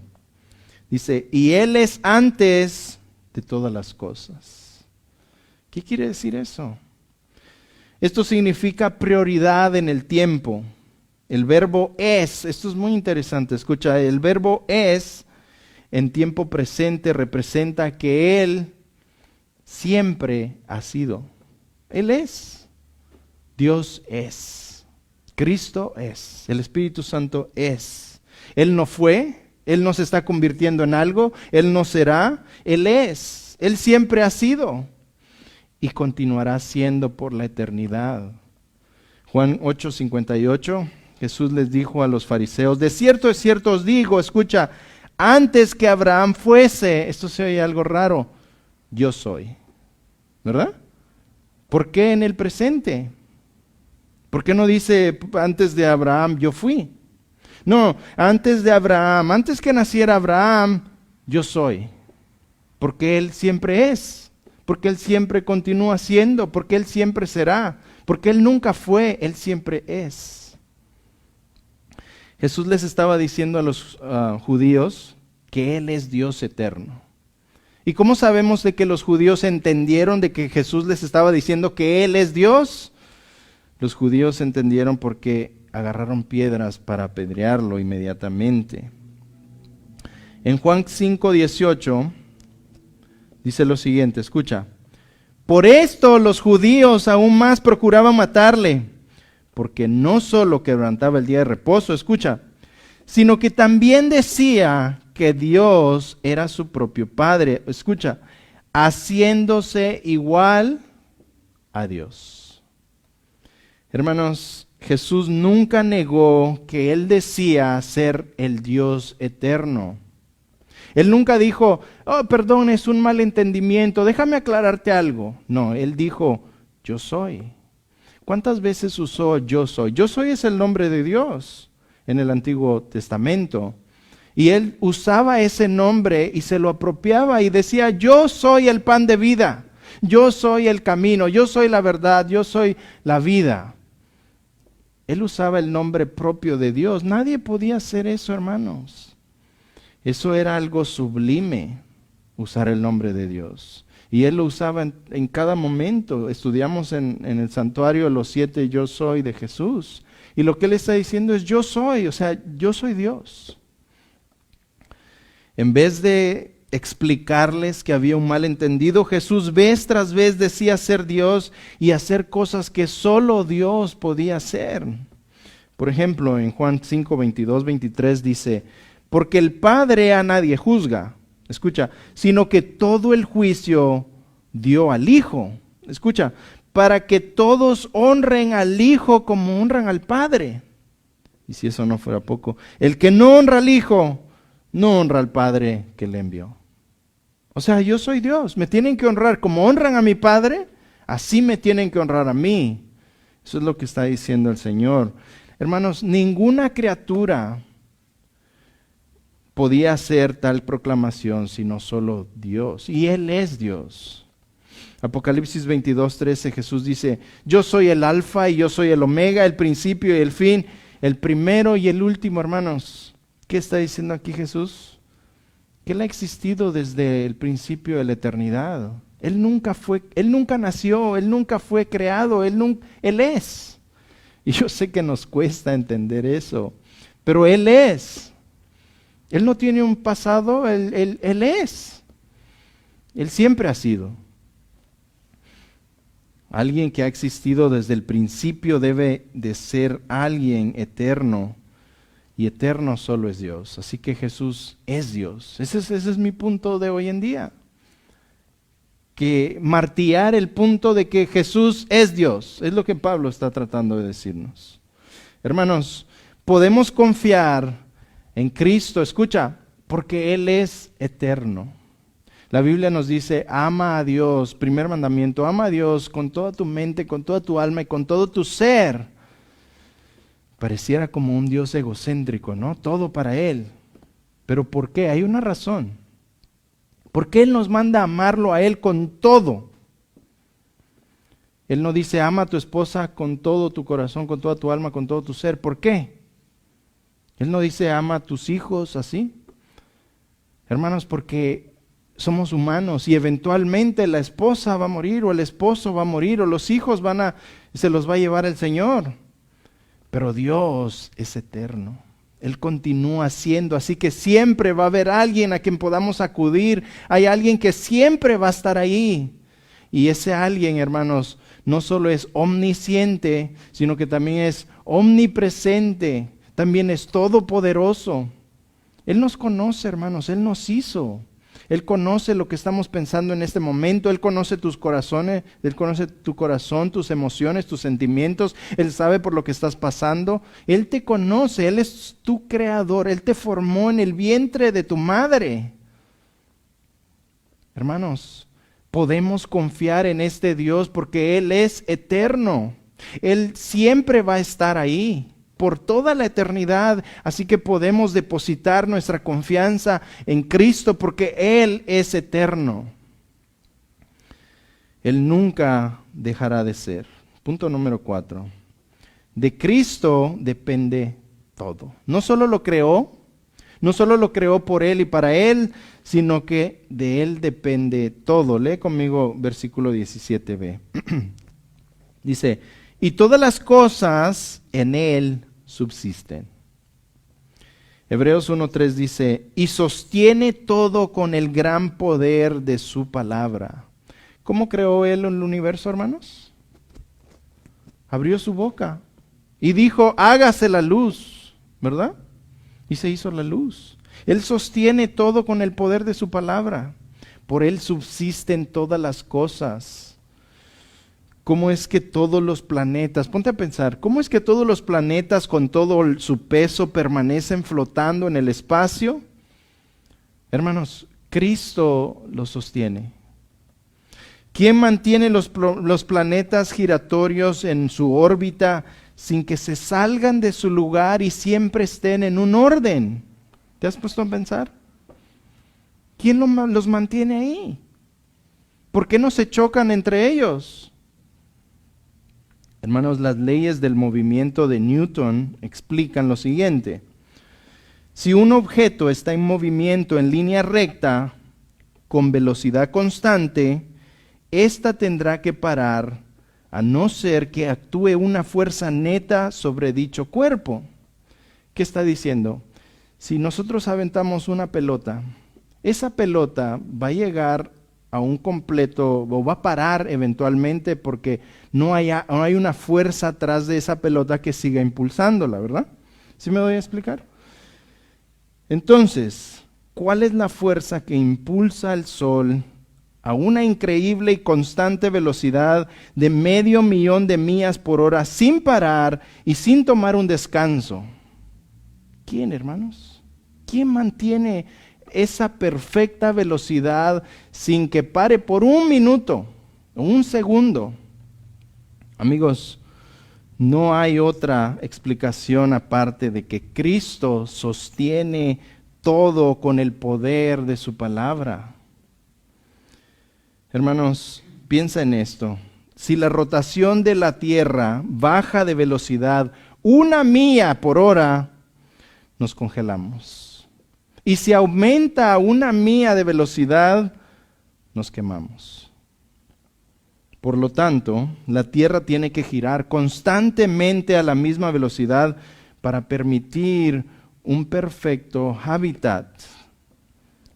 Dice, y Él es antes de todas las cosas. ¿Qué quiere decir eso? Esto significa prioridad en el tiempo. El verbo es, esto es muy interesante, escucha, el verbo es en tiempo presente representa que Él siempre ha sido. Él es. Dios es. Cristo es. El Espíritu Santo es. Él no fue, Él no se está convirtiendo en algo, Él no será, Él es. Él siempre ha sido y continuará siendo por la eternidad. Juan 8:58, Jesús les dijo a los fariseos, de cierto os digo, escucha, antes que Abraham fuese, esto se oye algo raro, yo soy. ¿Verdad? ¿Por qué en el presente? ¿Por qué no dice antes de Abraham yo fui? No, antes de Abraham, antes que naciera Abraham, yo soy. Porque Él siempre es, porque Él siempre continúa siendo, porque Él siempre será, porque Él nunca fue, Él siempre es. Jesús les estaba diciendo a los judíos que Él es Dios eterno. ¿Y cómo sabemos de que los judíos entendieron de que Jesús les estaba diciendo que Él es Dios? Los judíos entendieron porque agarraron piedras para apedrearlo inmediatamente. En Juan 5:18 dice lo siguiente, escucha. Por esto los judíos aún más procuraban matarle, porque no solo quebrantaba el día de reposo, escucha, sino que también decía que Dios era su propio Padre, escucha, haciéndose igual a Dios. Hermanos, Jesús nunca negó que Él decía ser el Dios eterno. Él nunca dijo, oh, perdón, es un malentendimiento, déjame aclararte algo. No, Él dijo, yo soy. ¿Cuántas veces usó yo soy? Yo soy es el nombre de Dios en el Antiguo Testamento. Y Él usaba ese nombre y se lo apropiaba y decía, yo soy el pan de vida, yo soy el camino, yo soy la verdad, yo soy la vida. Él usaba el nombre propio de Dios. Nadie podía hacer eso, hermanos. Eso era algo sublime, usar el nombre de Dios. Y Él lo usaba en cada momento. Estudiamos en el santuario los 7 yo soy de Jesús. Y lo que Él está diciendo es yo soy, o sea, yo soy Dios. En vez de explicarles que había un malentendido, Jesús vez tras vez decía ser Dios y hacer cosas que solo Dios podía hacer. Por ejemplo, en Juan 5, 22, 23 dice, porque el Padre a nadie juzga, escucha, sino que todo el juicio dio al Hijo, escucha, para que todos honren al Hijo como honran al Padre. Y si eso no fuera poco, el que no honra al Hijo, no honra al Padre que le envió. O sea, yo soy Dios, me tienen que honrar como honran a mi Padre, así me tienen que honrar a mí. Eso es lo que está diciendo el Señor. Hermanos, ninguna criatura podía hacer tal proclamación sino solo Dios, y Él es Dios. Apocalipsis 22:13, Jesús dice, yo soy el alfa y yo soy el omega, el principio y el fin, el primero y el último, hermanos. ¿Qué está diciendo aquí Jesús? Que Él ha existido desde el principio de la eternidad. Él nunca nació, Él nunca fue creado, Él es. Y yo sé que nos cuesta entender eso, pero Él es. Él no tiene un pasado, Él es. Él siempre ha sido. Alguien que ha existido desde el principio debe de ser alguien eterno. Y eterno solo es Dios. Así que Jesús es Dios. Ese es mi punto de hoy en día. Que martillar el punto de que Jesús es Dios. Es lo que Pablo está tratando de decirnos. Hermanos, Podemos confiar en Cristo, escucha, porque Él es eterno. La Biblia nos dice, ama a Dios, primer mandamiento, ama a Dios con toda tu mente, con toda tu alma y con todo tu ser. Pareciera como un Dios egocéntrico, ¿no? Todo para Él. ¿Pero por qué? Hay una razón. ¿Por qué Él nos manda a amarlo a Él con todo? Él no dice, ama a tu esposa con todo tu corazón, con toda tu alma, con todo tu ser. ¿Por qué? Él no dice, ama a tus hijos así. Hermanos, porque somos humanos y eventualmente la esposa va a morir o el esposo va a morir o los hijos se los va a llevar el Señor. Pero Dios es eterno. Él continúa siendo, así que siempre va a haber alguien a quien podamos acudir. Hay alguien que siempre va a estar ahí. Y ese alguien, hermanos, no solo es omnisciente, sino que también es omnipresente, también es todopoderoso. Él nos conoce, hermanos, Él nos hizo. Él conoce lo que estamos pensando en este momento, Él conoce tus corazones, Él conoce tu corazón, tus emociones, tus sentimientos, Él sabe por lo que estás pasando, Él te conoce, Él es tu creador, Él te formó en el vientre de tu madre. Hermanos, podemos confiar en este Dios porque Él es eterno, Él siempre va a estar ahí. Por toda la eternidad, así que podemos depositar nuestra confianza en Cristo porque Él es eterno. Él nunca dejará de ser. Punto número 4. De Cristo depende todo. No solo lo creó por Él y para Él, sino que de Él depende todo. Lee conmigo versículo 17b. Dice, y todas las cosas en Él subsisten. Hebreos 1:3 dice, y sostiene todo con el gran poder de su palabra. ¿Cómo creó Él el universo, hermanos? Abrió su boca y dijo, hágase la luz, ¿verdad? Y se hizo la luz. Él sostiene todo con el poder de su palabra. Por Él subsisten todas las cosas. ¿Cómo es que todos los planetas, ponte a pensar, cómo es que todos los planetas con todo su peso permanecen flotando en el espacio? Hermanos, Cristo los sostiene. ¿Quién mantiene los planetas giratorios en su órbita sin que se salgan de su lugar y siempre estén en un orden? ¿Te has puesto a pensar? ¿Quién los mantiene ahí? ¿Por qué no se chocan entre ellos? Hermanos, las leyes del movimiento de Newton explican lo siguiente. Si un objeto está en movimiento en línea recta, con velocidad constante, ésta tendrá que parar a no ser que actúe una fuerza neta sobre dicho cuerpo. ¿Qué está diciendo? Si nosotros aventamos una pelota, esa pelota va a llegar a un completo, o va a parar eventualmente porque no hay una fuerza atrás de esa pelota que siga impulsándola, ¿verdad? ¿Sí me doy a explicar? Entonces, ¿cuál es la fuerza que impulsa al Sol a una increíble y constante velocidad de 500,000 de millas por hora sin parar y sin tomar un descanso? ¿Quién, hermanos? ¿Quién mantiene esa perfecta velocidad sin que pare por un minuto o un segundo? Amigos, no hay otra explicación aparte de que Cristo sostiene todo con el poder de su palabra. Hermanos, piensa en esto. Si la rotación de la Tierra baja de velocidad 1 milla por hora, nos congelamos. Y si aumenta a 1 milla de velocidad, nos quemamos. Por lo tanto, la Tierra tiene que girar constantemente a la misma velocidad para permitir un perfecto hábitat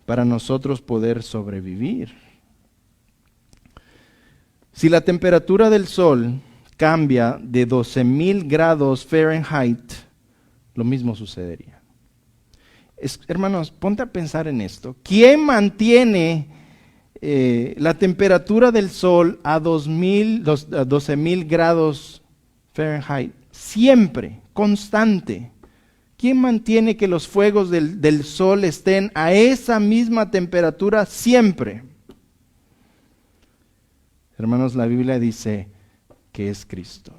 para nosotros poder sobrevivir. Si la temperatura del Sol cambia de 12,000 grados Fahrenheit, lo mismo sucedería. Hermanos, ponte a pensar en esto. ¿Quién mantiene la temperatura del Sol a 12,000 grados Fahrenheit? Siempre, constante. ¿Quién mantiene que los fuegos del sol estén a esa misma temperatura siempre? Hermanos, la Biblia dice que es Cristo.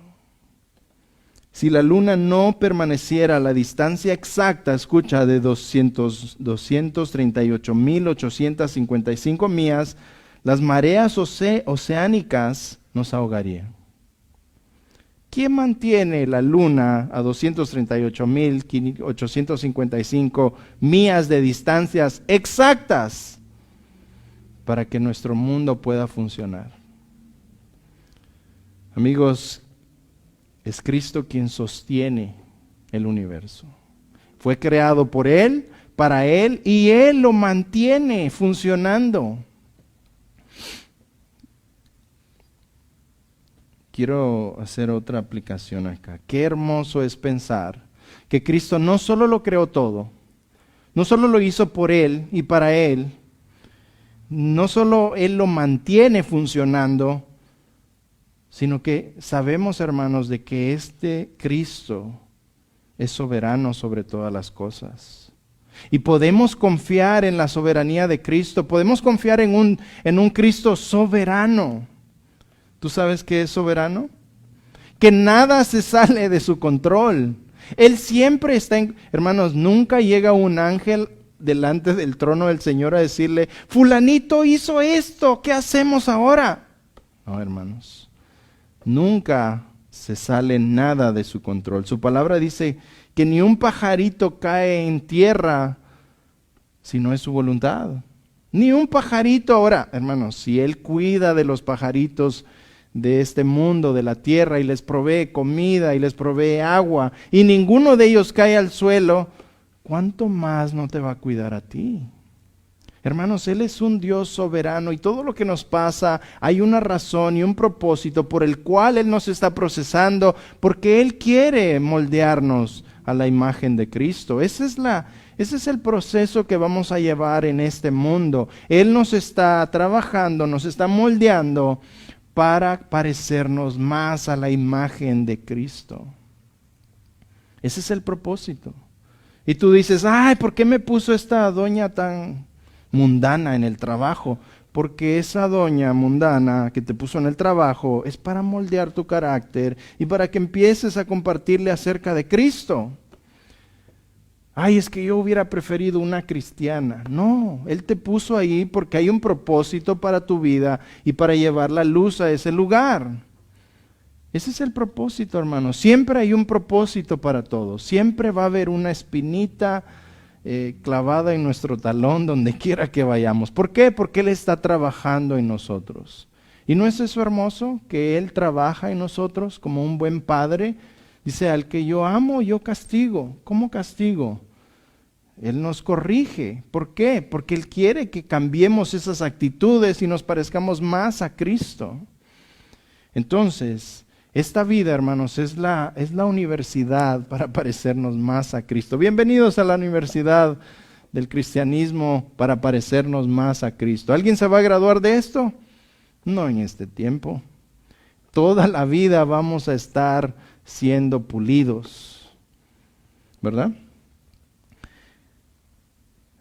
Si la luna no permaneciera a la distancia exacta, escucha, de 238.855 millas, las mareas oceánicas nos ahogarían. ¿Quién mantiene la luna a 238.855 millas de distancias exactas para que nuestro mundo pueda funcionar? Amigos, es Cristo quien sostiene el universo. Fue creado por Él, para Él, y Él lo mantiene funcionando. Quiero hacer otra aplicación acá. Qué hermoso es pensar que Cristo no solo lo creó todo, no solo lo hizo por Él y para Él, no solo Él lo mantiene funcionando, sino que sabemos, hermanos, de que este Cristo es soberano sobre todas las cosas. Y podemos confiar en la soberanía de Cristo, podemos confiar en un Cristo soberano. ¿Tú sabes qué es soberano? Que nada se sale de su control. Él siempre está hermanos, nunca llega un ángel delante del trono del Señor a decirle, fulanito hizo esto, ¿qué hacemos ahora? No, hermanos. Nunca se sale nada de su control. Su palabra dice que ni un pajarito cae en tierra si no es su voluntad. Ni un pajarito. Ahora, hermanos, si Él cuida de los pajaritos de este mundo, de la tierra, y les provee comida y les provee agua, y ninguno de ellos cae al suelo, ¿cuánto más no te va a cuidar a ti? Hermanos, Él es un Dios soberano y todo lo que nos pasa hay una razón y un propósito por el cual Él nos está procesando, porque Él quiere moldearnos a la imagen de Cristo. Ese es el proceso que vamos a llevar en este mundo. Él nos está trabajando, nos está moldeando para parecernos más a la imagen de Cristo. Ese es el propósito. Y tú dices, ay, ¿por qué me puso esta doña tan mundana en el trabajo? Porque esa doña mundana que te puso en el trabajo es para moldear tu carácter y para que empieces a compartirle acerca de Cristo. Ay, es que yo hubiera preferido una cristiana. No, Él te puso ahí porque hay un propósito para tu vida y para llevar la luz a ese lugar. Ese es el propósito, hermanos. Siempre hay un propósito para todo. Siempre va a haber una espinita clavada en nuestro talón donde quiera que vayamos. ¿Por qué? Porque Él está trabajando en nosotros. ¿Y no es eso hermoso? Que Él trabaja en nosotros como un buen padre. Dice, al que yo amo, yo castigo. ¿Cómo castigo? Él nos corrige. ¿Por qué? Porque Él quiere que cambiemos esas actitudes y nos parezcamos más a Cristo. Entonces, esta vida, hermanos, es la universidad para parecernos más a Cristo. Bienvenidos a la universidad del cristianismo para parecernos más a Cristo. ¿Alguien se va a graduar de esto? No en este tiempo. Toda la vida vamos a estar siendo pulidos, ¿verdad?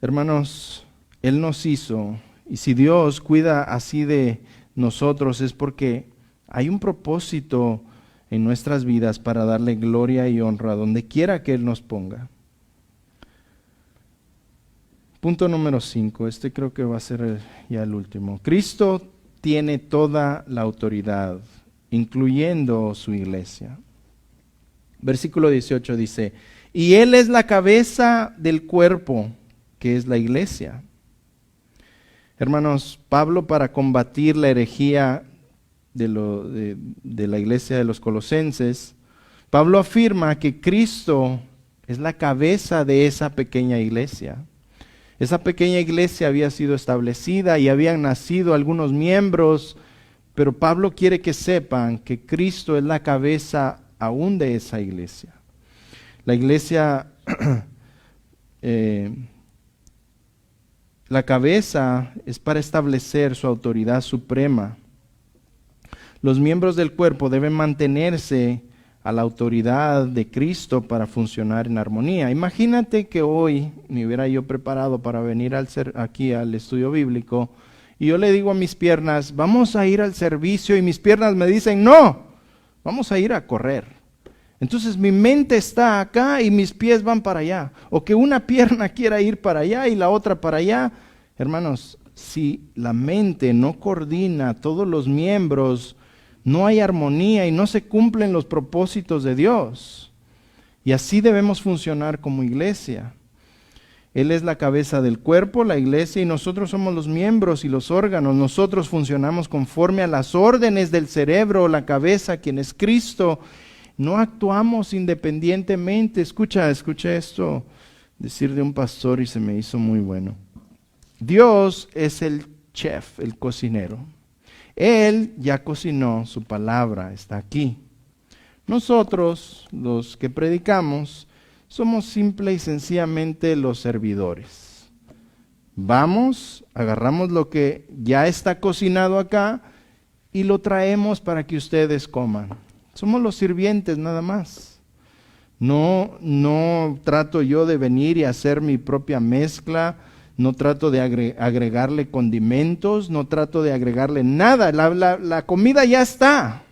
Hermanos, Él nos hizo, y si Dios cuida así de nosotros es porque hay un propósito en nuestras vidas para darle gloria y honra donde quiera que Él nos ponga. Punto número 5, este creo que va a ser ya el último. Cristo tiene toda la autoridad, incluyendo su iglesia. Versículo 18 dice, y Él es la cabeza del cuerpo, que es la iglesia. Hermanos, Pablo, para combatir la herejía de la iglesia de los colosenses, Pablo afirma que Cristo es la cabeza de esa pequeña iglesia. Esa pequeña iglesia había sido establecida y habían nacido algunos miembros, pero Pablo quiere que sepan que Cristo es la cabeza aún de esa iglesia. La iglesia, la cabeza es para establecer su autoridad suprema. Los miembros del cuerpo deben mantenerse a la autoridad de Cristo para funcionar en armonía. Imagínate que hoy me hubiera yo preparado para venir aquí al estudio bíblico y yo le digo a mis piernas, vamos a ir al servicio, y mis piernas me dicen, no, vamos a ir a correr. Entonces mi mente está acá y mis pies van para allá. O que una pierna quiera ir para allá y la otra para allá. Hermanos, si la mente no coordina todos los miembros, no hay armonía y no se cumplen los propósitos de Dios. Y así debemos funcionar como iglesia. Él es la cabeza del cuerpo, la iglesia, y nosotros somos los miembros y los órganos. Nosotros funcionamos conforme a las órdenes del cerebro, la cabeza, quien es Cristo. No actuamos independientemente. Escucha esto, decir de un pastor, y se me hizo muy bueno. Dios es el chef, el cocinero. Él ya cocinó, su palabra está aquí. Nosotros, los que predicamos, somos simple y sencillamente los servidores. Vamos, agarramos lo que ya está cocinado acá y lo traemos para que ustedes coman. Somos los sirvientes nada más. No trato yo de venir y hacer mi propia mezcla. No trato de agregarle condimentos, no trato de agregarle nada. La comida ya está.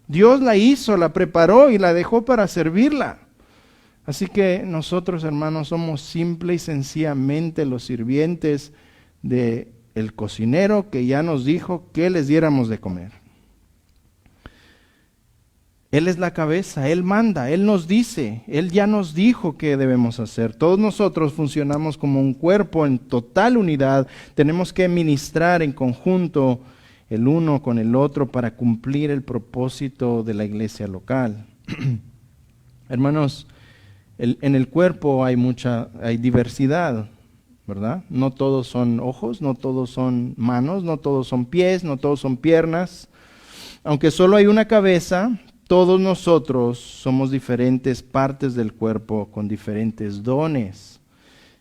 Dios la hizo, la preparó y la dejó para servirla. Así que nosotros, hermanos, somos simple y sencillamente los sirvientes del cocinero que ya nos dijo que les diéramos de comer. Él es la cabeza, Él manda, Él nos dice, Él ya nos dijo qué debemos hacer. Todos nosotros funcionamos como un cuerpo en total unidad. Tenemos que ministrar en conjunto el uno con el otro para cumplir el propósito de la iglesia local. Hermanos, en el cuerpo hay diversidad, ¿verdad? No todos son ojos, no todos son manos, no todos son pies, no todos son piernas. Aunque solo hay una cabeza, todos nosotros somos diferentes partes del cuerpo con diferentes dones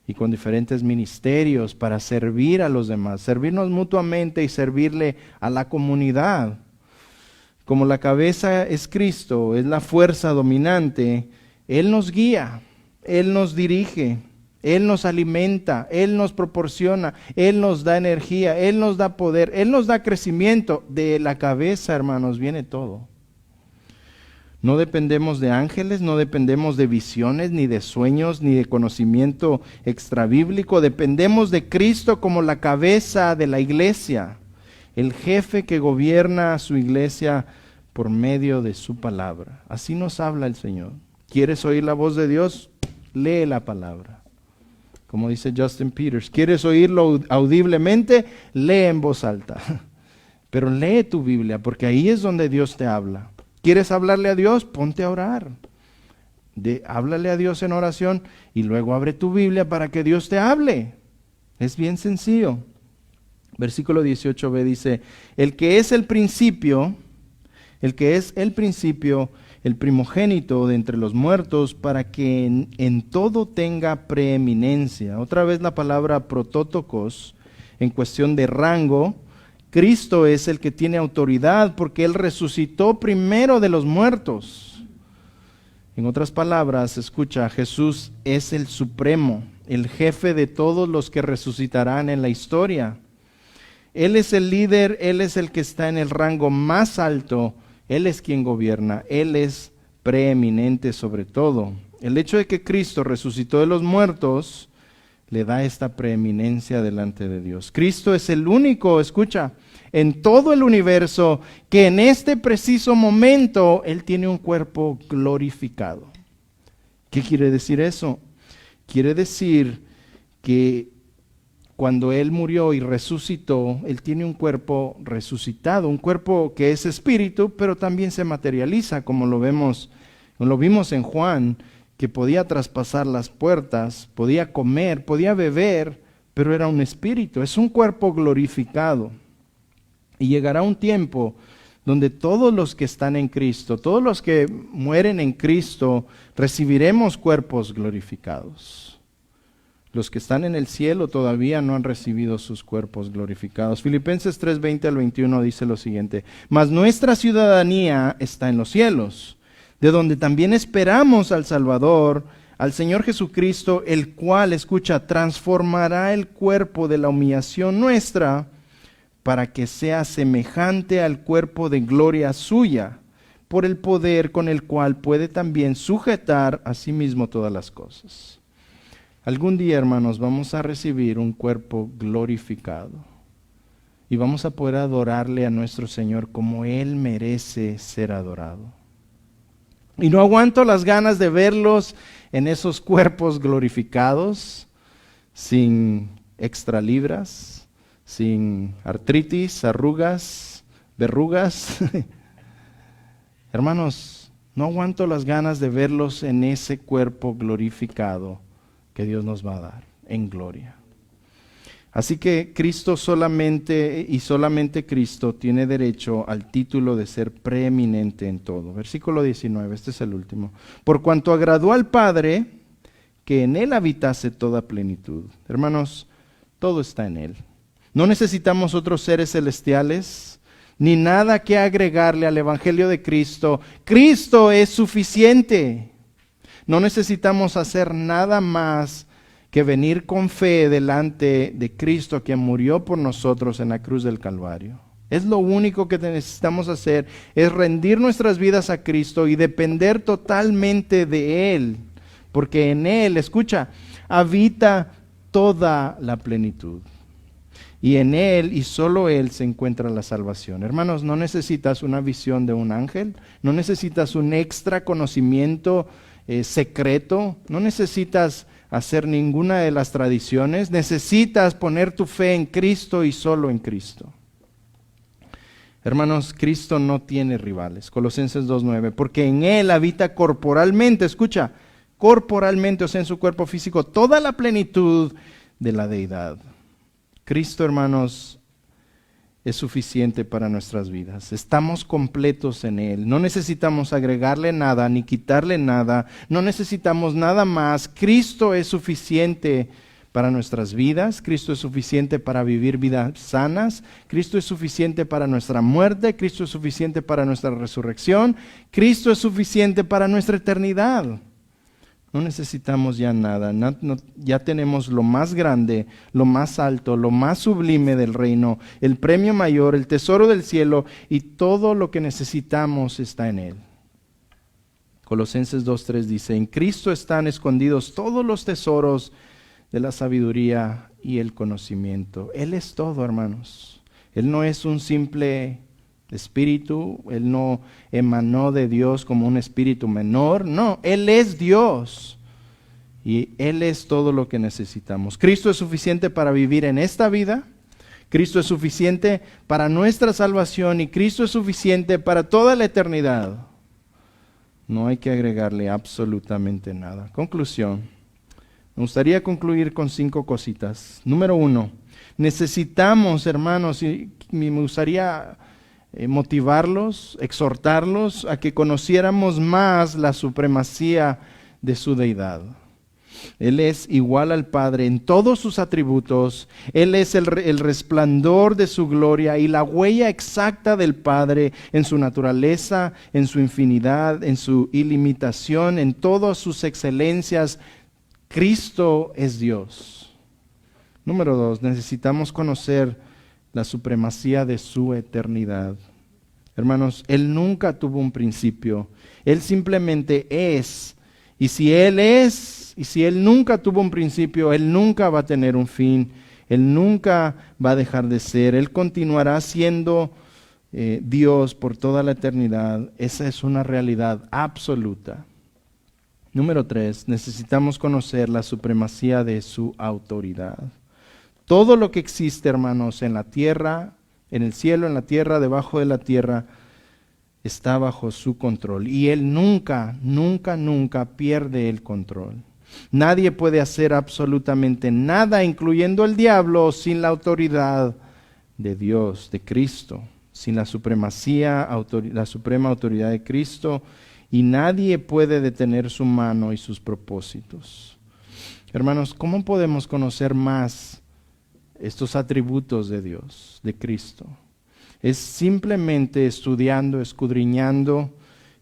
y con diferentes ministerios para servir a los demás, servirnos mutuamente y servirle a la comunidad. Como la cabeza es Cristo, es la fuerza dominante, Él nos guía, Él nos dirige, Él nos alimenta, Él nos proporciona, Él nos da energía, Él nos da poder, Él nos da crecimiento. De la cabeza, hermanos, viene todo. No dependemos de ángeles, no dependemos de visiones, ni de sueños, ni de conocimiento extrabíblico. Dependemos de Cristo como la cabeza de la iglesia, el jefe que gobierna a su iglesia por medio de su palabra. Así nos habla el Señor. ¿Quieres oír la voz de Dios? Lee la palabra. Como dice Justin Peters, ¿quieres oírlo audiblemente? Lee en voz alta. Pero lee tu Biblia, porque ahí es donde Dios te habla. ¿Quieres hablarle a Dios? Ponte a orar. Háblale a Dios en oración y luego abre tu Biblia para que Dios te hable. Es bien sencillo. Versículo 18b dice, el que es el principio, el primogénito de entre los muertos, para que en todo tenga preeminencia. Otra vez la palabra protótocos en cuestión de rango. Cristo es el que tiene autoridad porque Él resucitó primero de los muertos. En otras palabras, escucha, Jesús es el supremo, el jefe de todos los que resucitarán en la historia. Él es el líder, Él es el que está en el rango más alto, Él es quien gobierna, Él es preeminente sobre todo. El hecho de que Cristo resucitó de los muertos le da esta preeminencia delante de Dios. Cristo es el único, escucha, en todo el universo que en este preciso momento Él tiene un cuerpo glorificado. ¿Qué quiere decir eso? Quiere decir que cuando Él murió y resucitó, Él tiene un cuerpo resucitado, un cuerpo que es espíritu, pero también se materializa, como lo vimos en Juan, que podía traspasar las puertas, podía comer, podía beber, pero era un espíritu, es un cuerpo glorificado. Y llegará un tiempo donde todos los que están en Cristo, todos los que mueren en Cristo, recibiremos cuerpos glorificados. Los que están en el cielo todavía no han recibido sus cuerpos glorificados. Filipenses 3:20 al 21 dice lo siguiente: mas nuestra ciudadanía está en los cielos, de donde también esperamos al Salvador, al Señor Jesucristo, el cual, escucha, transformará el cuerpo de la humillación nuestra para que sea semejante al cuerpo de gloria suya, por el poder con el cual puede también sujetar a sí mismo todas las cosas. Algún día, hermanos, vamos a recibir un cuerpo glorificado y vamos a poder adorarle a nuestro Señor como Él merece ser adorado. Y no aguanto las ganas de verlos en esos cuerpos glorificados, sin extra libras, sin artritis, arrugas, verrugas. Hermanos, no aguanto las ganas de verlos en ese cuerpo glorificado que Dios nos va a dar en gloria. Así que Cristo solamente y solamente Cristo tiene derecho al título de ser preeminente en todo. Versículo 19, este es el último. Por cuanto agradó al Padre que en Él habitase toda plenitud. Hermanos, todo está en Él. No necesitamos otros seres celestiales, ni nada que agregarle al Evangelio de Cristo. Cristo es suficiente. No necesitamos hacer nada más que venir con fe delante de Cristo, quien murió por nosotros en la cruz del Calvario. Es lo único que necesitamos hacer, es rendir nuestras vidas a Cristo y depender totalmente de Él, porque en Él, escucha, habita toda la plenitud. Y en Él y solo Él se encuentra la salvación. Hermanos, no necesitas una visión de un ángel, no necesitas un extra conocimiento secreto, no necesitas hacer ninguna de las tradiciones, necesitas poner tu fe en Cristo y solo en Cristo. Hermanos, Cristo no tiene rivales. Colosenses 2:9, porque en Él habita corporalmente, escucha, corporalmente, o sea, en su cuerpo físico, toda la plenitud de la deidad. Cristo, hermanos, es suficiente para nuestras vidas. Estamos completos en Él. No necesitamos agregarle nada ni quitarle nada. No necesitamos nada más. Cristo es suficiente para nuestras vidas. Cristo es suficiente para vivir vidas sanas. Cristo es suficiente para nuestra muerte. Cristo es suficiente para nuestra resurrección. Cristo es suficiente para nuestra eternidad. No necesitamos ya nada, ya tenemos lo más grande, lo más alto, lo más sublime del reino, el premio mayor, el tesoro del cielo, y todo lo que necesitamos está en Él. Colosenses 2:3 dice, en Cristo están escondidos todos los tesoros de la sabiduría y el conocimiento. Él es todo, hermanos. Él no es un simple espíritu, Él no emanó de Dios como un espíritu menor, no, Él es Dios y Él es todo lo que necesitamos. Cristo es suficiente para vivir en esta vida, Cristo es suficiente para nuestra salvación y Cristo es suficiente para toda la eternidad. No hay que agregarle absolutamente nada. Conclusión. Me gustaría concluir con 5 cositas. Número 1, necesitamos, hermanos, y me gustaría motivarlos, exhortarlos a que conociéramos más la supremacía de su deidad. Él es igual al Padre en todos sus atributos. Él es el resplandor de su gloria y la huella exacta del Padre en su naturaleza, en su infinidad, en su ilimitación, en todas sus excelencias. Cristo es Dios. Número 2, necesitamos conocer la supremacía de su eternidad. Hermanos, Él nunca tuvo un principio. Él simplemente es. Y si Él nunca tuvo un principio, Él nunca va a tener un fin. Él nunca va a dejar de ser. Él continuará siendo Dios por toda la eternidad. Esa es una realidad absoluta. Número 3, necesitamos conocer la supremacía de su autoridad. Todo lo que existe, hermanos, en la tierra, en el cielo, en la tierra, debajo de la tierra, está bajo su control. Y Él nunca, nunca, nunca pierde el control. Nadie puede hacer absolutamente nada, incluyendo el diablo, sin la autoridad de Dios, de Cristo, sin la supremacía, la suprema autoridad de Cristo, y nadie puede detener su mano y sus propósitos. Hermanos, ¿cómo podemos conocer más estos atributos de Dios, de Cristo? Es simplemente estudiando, escudriñando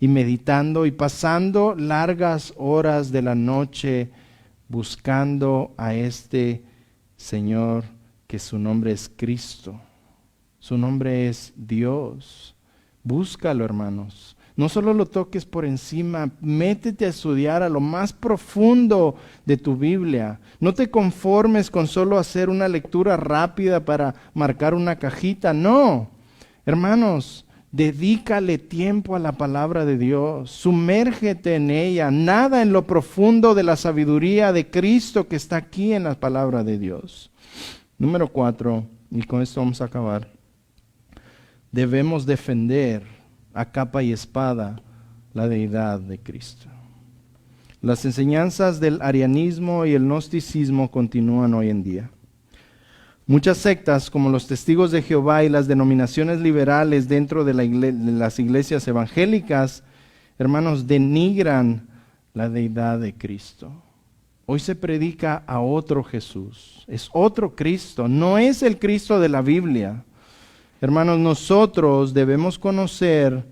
y meditando y pasando largas horas de la noche buscando a este Señor, que su nombre es Cristo. Su nombre es Dios. Búscalo, hermanos. No solo lo toques por encima, métete a estudiar a lo más profundo de tu Biblia. No te conformes con solo hacer una lectura rápida para marcar una cajita. No, hermanos, dedícale tiempo a la palabra de Dios. Sumérgete en ella. Nada en lo profundo de la sabiduría de Cristo que está aquí en la palabra de Dios. Número 4, y con esto vamos a acabar. Debemos defender a capa y espada la deidad de Cristo. Las enseñanzas del arianismo y el gnosticismo continúan hoy en día. Muchas sectas, como los Testigos de Jehová y las denominaciones liberales dentro de las iglesias evangélicas, hermanos, denigran la deidad de Cristo. Hoy se predica a otro Jesús, es otro Cristo, no es el Cristo de la Biblia. Hermanos, nosotros debemos conocer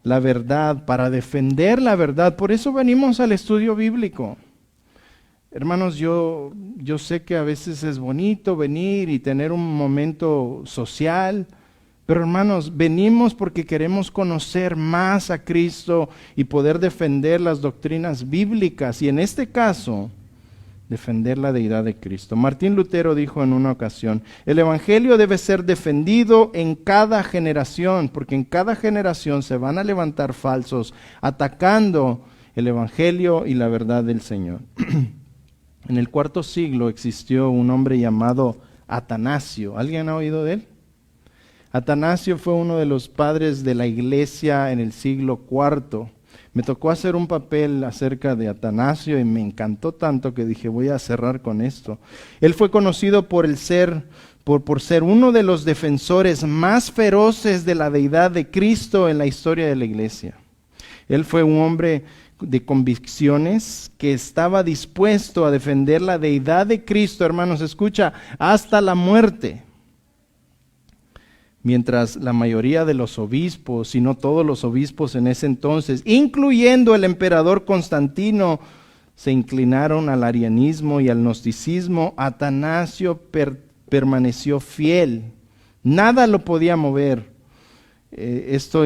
la verdad para defender la verdad. Por eso venimos al estudio bíblico. Hermanos, yo sé que a veces es bonito venir y tener un momento social, pero hermanos, venimos porque queremos conocer más a Cristo y poder defender las doctrinas bíblicas y en este caso, defender la deidad de Cristo. Martín Lutero dijo en una ocasión, el evangelio debe ser defendido en cada generación, porque en cada generación se van a levantar falsos atacando el evangelio y la verdad del Señor. En el IV siglo existió un hombre llamado Atanasio. ¿Alguien ha oído de él? Atanasio fue uno de los padres de la iglesia en el siglo IV. Me tocó hacer un papel acerca de Atanasio y me encantó tanto que dije, voy a cerrar con esto. Él fue conocido por ser uno de los defensores más feroces de la deidad de Cristo en la historia de la iglesia. Él fue un hombre de convicciones que estaba dispuesto a defender la deidad de Cristo, hermanos, escucha, hasta la muerte. Mientras la mayoría de los obispos, si no todos los obispos en ese entonces, incluyendo el emperador Constantino, se inclinaron al arianismo y al gnosticismo, Atanasio permaneció fiel. Nada lo podía mover. Esto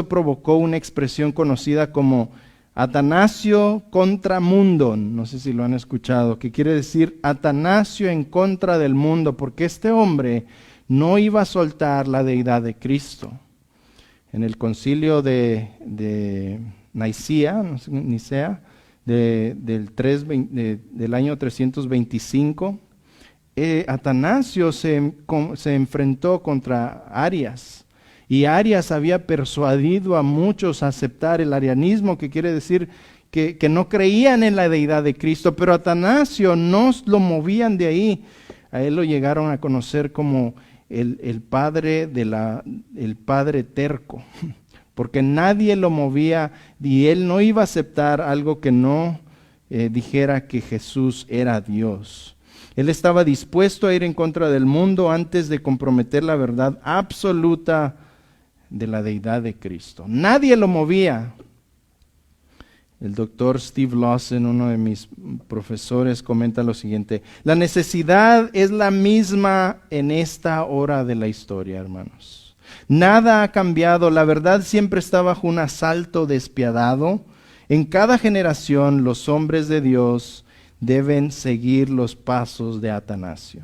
provocó una expresión conocida como Atanasio contra mundum. No sé si lo han escuchado, que quiere decir Atanasio en contra del mundo, porque este hombre no iba a soltar la deidad de Cristo. En el concilio de Nicea, del año 325, Atanasio se enfrentó contra Arias. Y Arias había persuadido a muchos a aceptar el arianismo, que quiere decir que no creían en la deidad de Cristo, pero Atanasio no lo movían de ahí. A él lo llegaron a conocer como el padre terco, porque nadie lo movía y él no iba a aceptar algo que no dijera que Jesús era Dios. Él estaba dispuesto a ir en contra del mundo antes de comprometer la verdad absoluta de la deidad de Cristo. Nadie lo movía. El doctor Steve Lawson, uno de mis profesores, comenta lo siguiente: la necesidad es la misma en esta hora de la historia, hermanos. Nada ha cambiado, la verdad siempre está bajo un asalto despiadado. En cada generación los hombres de Dios deben seguir los pasos de Atanasio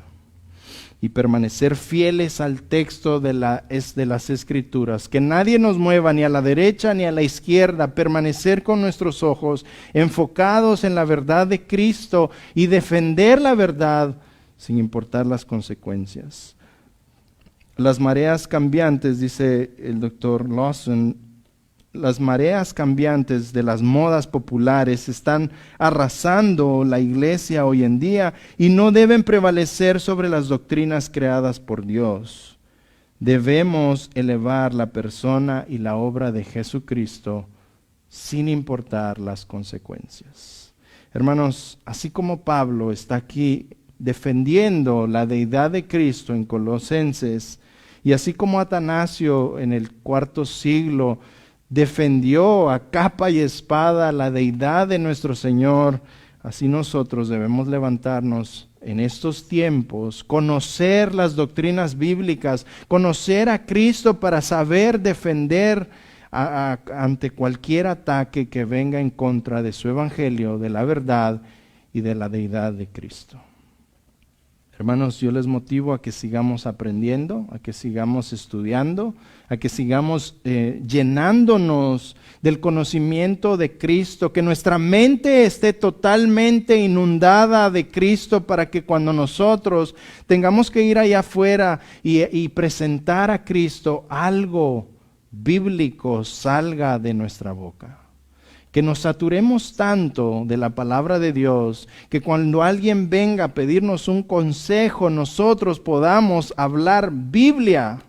y permanecer fieles al texto de las Escrituras. Que nadie nos mueva ni a la derecha ni a la izquierda. Permanecer con nuestros ojos enfocados en la verdad de Cristo y defender la verdad sin importar las consecuencias. Las mareas cambiantes, dice el doctor Lawson, las mareas cambiantes de las modas populares están arrasando la iglesia hoy en día y no deben prevalecer sobre las doctrinas creadas por Dios. Debemos elevar la persona y la obra de Jesucristo sin importar las consecuencias. Hermanos, así como Pablo está aquí defendiendo la deidad de Cristo en Colosenses, y así como Atanasio en el IV siglo defendió a capa y espada la deidad de nuestro Señor, así nosotros debemos levantarnos en estos tiempos, conocer las doctrinas bíblicas, conocer a Cristo para saber defender ante cualquier ataque que venga en contra de su evangelio, de la verdad y de la deidad de Cristo. Hermanos, yo les motivo a que sigamos aprendiendo, a que sigamos estudiando, a que sigamos llenándonos del conocimiento de Cristo, que nuestra mente esté totalmente inundada de Cristo para que cuando nosotros tengamos que ir allá afuera y presentar a Cristo, algo bíblico salga de nuestra boca. Que nos saturemos tanto de la palabra de Dios, que cuando alguien venga a pedirnos un consejo, nosotros podamos hablar Biblia.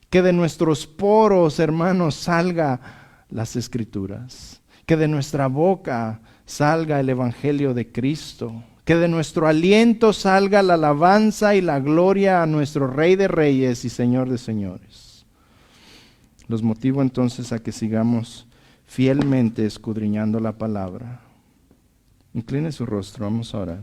Que de nuestros poros, hermanos, salga las Escrituras. Que de nuestra boca salga el Evangelio de Cristo. Que de nuestro aliento salga la alabanza y la gloria a nuestro Rey de Reyes y Señor de Señores. Los motivo entonces a que sigamos fielmente escudriñando la palabra. Incline su rostro, vamos a orar.